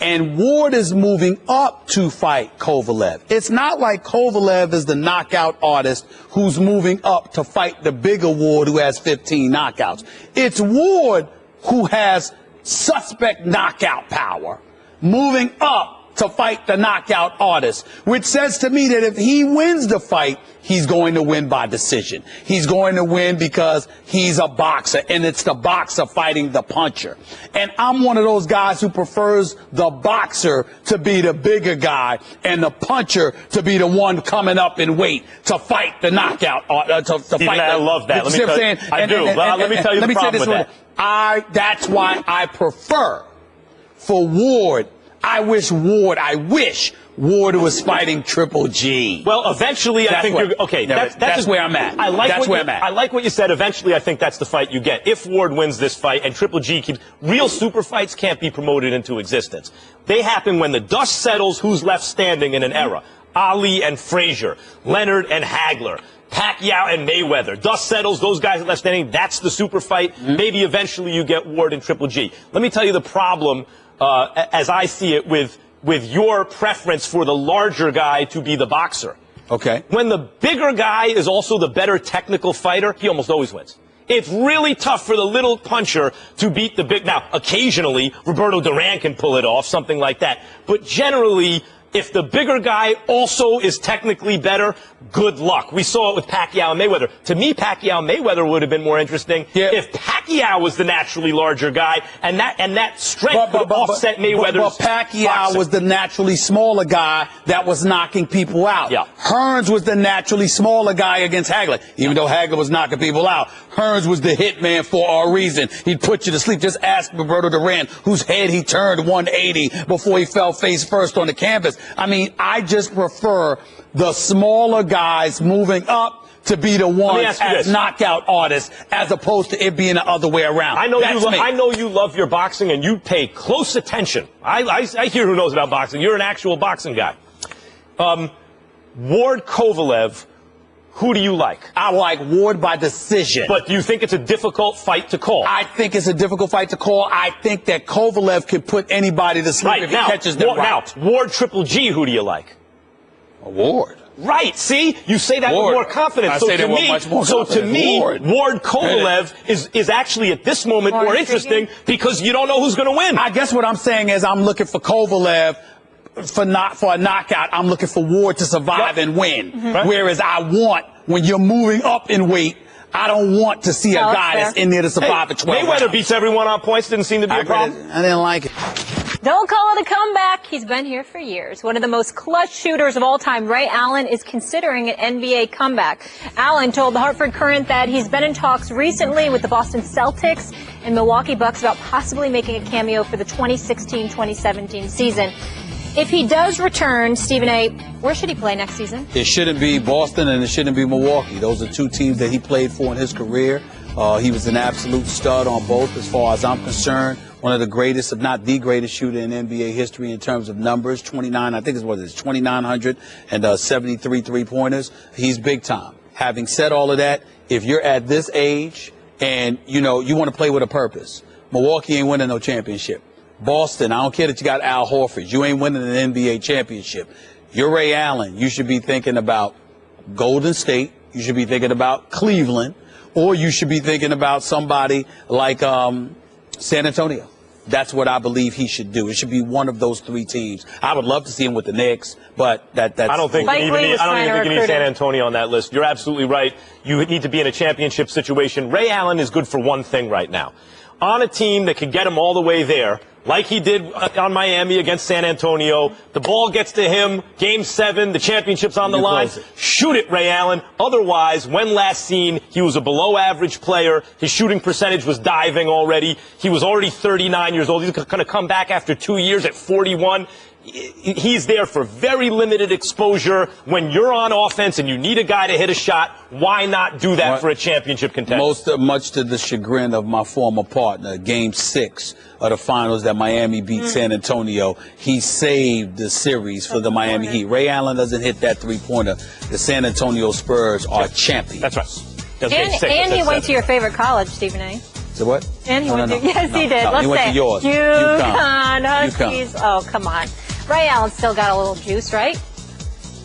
And Ward is moving up to fight Kovalev. It's not like Kovalev is the knockout artist who's moving up to fight the bigger Ward who has 15 knockouts. It's Ward who has suspect knockout power, moving up to fight the knockout artist, which says to me that if he wins the fight, he's going to win by decision. He's going to win because he's a boxer, and it's the boxer fighting the puncher. And I'm one of those guys who prefers the boxer to be the bigger guy and the puncher to be the one coming up in weight to fight the knockout. I love that. Let me tell you the problem with that. That's why I prefer for Ward. I wish Ward was fighting Triple G. Well, eventually, I think you're okay. That's where I'm at. I like what you said. Eventually, I think that's the fight you get. If Ward wins this fight and Triple G keeps, real super fights can't be promoted into existence. They happen when the dust settles who's left standing in an era. Ali and Frazier, Leonard and Hagler, Pacquiao and Mayweather. Dust settles, those guys are left standing. That's the super fight. Maybe eventually you get Ward and Triple G. Let me tell you the problem, as I see it, with your preference for the larger guy to be the boxer. Okay. When the bigger guy is also the better technical fighter, he almost always wins. It's really tough for the little puncher to beat the big. Now, occasionally, Roberto Duran can pull it off, something like that. But generally, If the bigger guy also is technically better, good luck. We saw it with Pacquiao and Mayweather. To me, Pacquiao-Mayweather would have been more interesting if Pacquiao was the naturally larger guy, and that strength would offset Mayweather's But Pacquiao boxing. was the naturally smaller guy that was knocking people out. Yeah. Hearns was the naturally smaller guy against Hagler. Even though Hagler was knocking people out, Hearns was the hitman for a reason. He'd put you to sleep. Just ask Roberto Duran, whose head he turned 180 before he fell face first on the canvas. I mean, I just prefer the smaller guys moving up to be the ones as knockout artists, as opposed to it being the other way around. I know you love your boxing, and you pay close attention. I hear who knows about boxing. You're an actual boxing guy. Ward Kovalev, who do you like? I like Ward by decision. But do you think it's a difficult fight to call? I think it's a difficult fight to call. I think that Kovalev could put anybody to sleep if he catches them right. Now, Ward Triple G, who do you like? Ward. Right, see? You say that with more confidence. I say that with much more confidence. So to me, Ward Kovalev is actually at this moment more interesting because you don't know who's going to win. I guess what I'm saying is I'm looking for Kovalev for a knockout. I'm looking for Ward to survive and win. Right. Whereas I want, when you're moving up in weight, I don't want to see a guy that's in there to survive for 12 rounds. Mayweather beats everyone on points. Didn't seem to be a problem. I didn't like it. Don't call it a comeback. He's been here for years. One of the most clutch shooters of all time, Ray Allen, is considering an NBA comeback. Allen told the Hartford Courant that he's been in talks recently with the Boston Celtics and Milwaukee Bucks about possibly making a cameo for the 2016-2017 season. If he does return, Stephen A., where should he play next season? It shouldn't be Boston and it shouldn't be Milwaukee. Those are two teams that he played for in his career. He was an absolute stud on both as far as I'm concerned. One of the greatest, if not the greatest shooter in NBA history in terms of numbers. 2,973 three-pointers. He's big time. Having said all of that, if you're at this age and, you want to play with a purpose, Milwaukee ain't winning no championship. Boston, I don't care that you got Al Horford. You ain't winning an NBA championship. You're Ray Allen. You should be thinking about Golden State. You should be thinking about Cleveland. Or you should be thinking about somebody like San Antonio. That's what I believe he should do. It should be one of those three teams. I would love to see him with the Knicks, but that's... I don't think you need San Antonio on that list. You're absolutely right. You need to be in a championship situation. Ray Allen is good for one thing right now. On a team that could get him all the way there, like he did on Miami against San Antonio, the ball gets to him, Game 7, the championship's on the line. Shoot it, Ray Allen. Otherwise, when last seen, he was a below-average player. His shooting percentage was diving already. He was already 39 years old. He's going to come back after 2 years at 41. He's there for very limited exposure. When you're on offense and you need a guy to hit a shot, why not do that for a championship contender? Much to the chagrin of my former partner, Game 6 of the finals that Miami beat San Antonio, he saved the series for the Miami Heat. Ray Allen doesn't hit that three-pointer. The San Antonio Spurs are champions. That's right. And he went to your favorite college, Stephen A. So what? And he went to, yes, he did. Let's he went to yours. UConn Huskies. Oh, come on. Ray Allen still got a little juice, right?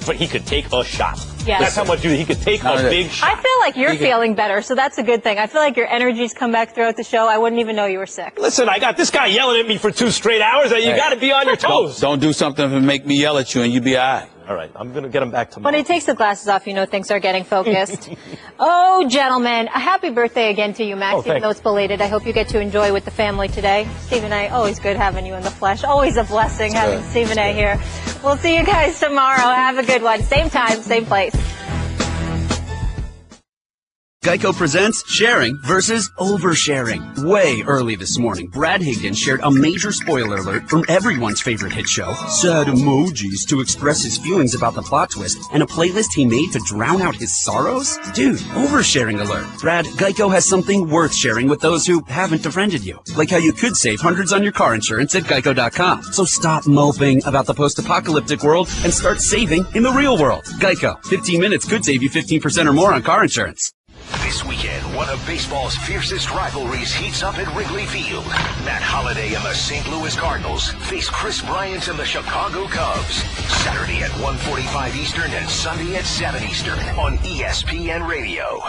But he could take a shot. Yes. That's how much he could take a big shot. I feel like you're feeling better, so that's a good thing. I feel like your energy's come back throughout the show. I wouldn't even know you were sick. Listen, I got this guy yelling at me for 2 straight hours. You got to be on your toes. Don't do something to make me yell at you, and you be all right. All right, I'm going to get him back tomorrow. When he takes the glasses off, things are getting focused. Oh, gentlemen, a happy birthday again to you, Max, even though it's belated. I hope you get to enjoy with the family today. Stephen A., always good having you in the flesh. Always a blessing having Stephen A. here. We'll see you guys tomorrow. Have a good one. Same time, same place. Geico presents sharing versus oversharing. Way early this morning, Brad Higgins shared a major spoiler alert from everyone's favorite hit show, sad emojis to express his feelings about the plot twist, and a playlist he made to drown out his sorrows? Dude, oversharing alert. Brad, Geico has something worth sharing with those who haven't befriended you. Like how you could save hundreds on your car insurance at Geico.com. So stop moping about the post-apocalyptic world and start saving in the real world. Geico. 15 minutes could save you 15% or more on car insurance. This weekend, one of baseball's fiercest rivalries heats up at Wrigley Field. Matt Holliday and the St. Louis Cardinals face Chris Bryant and the Chicago Cubs. Saturday at 1:45 Eastern and Sunday at 7 Eastern on ESPN Radio.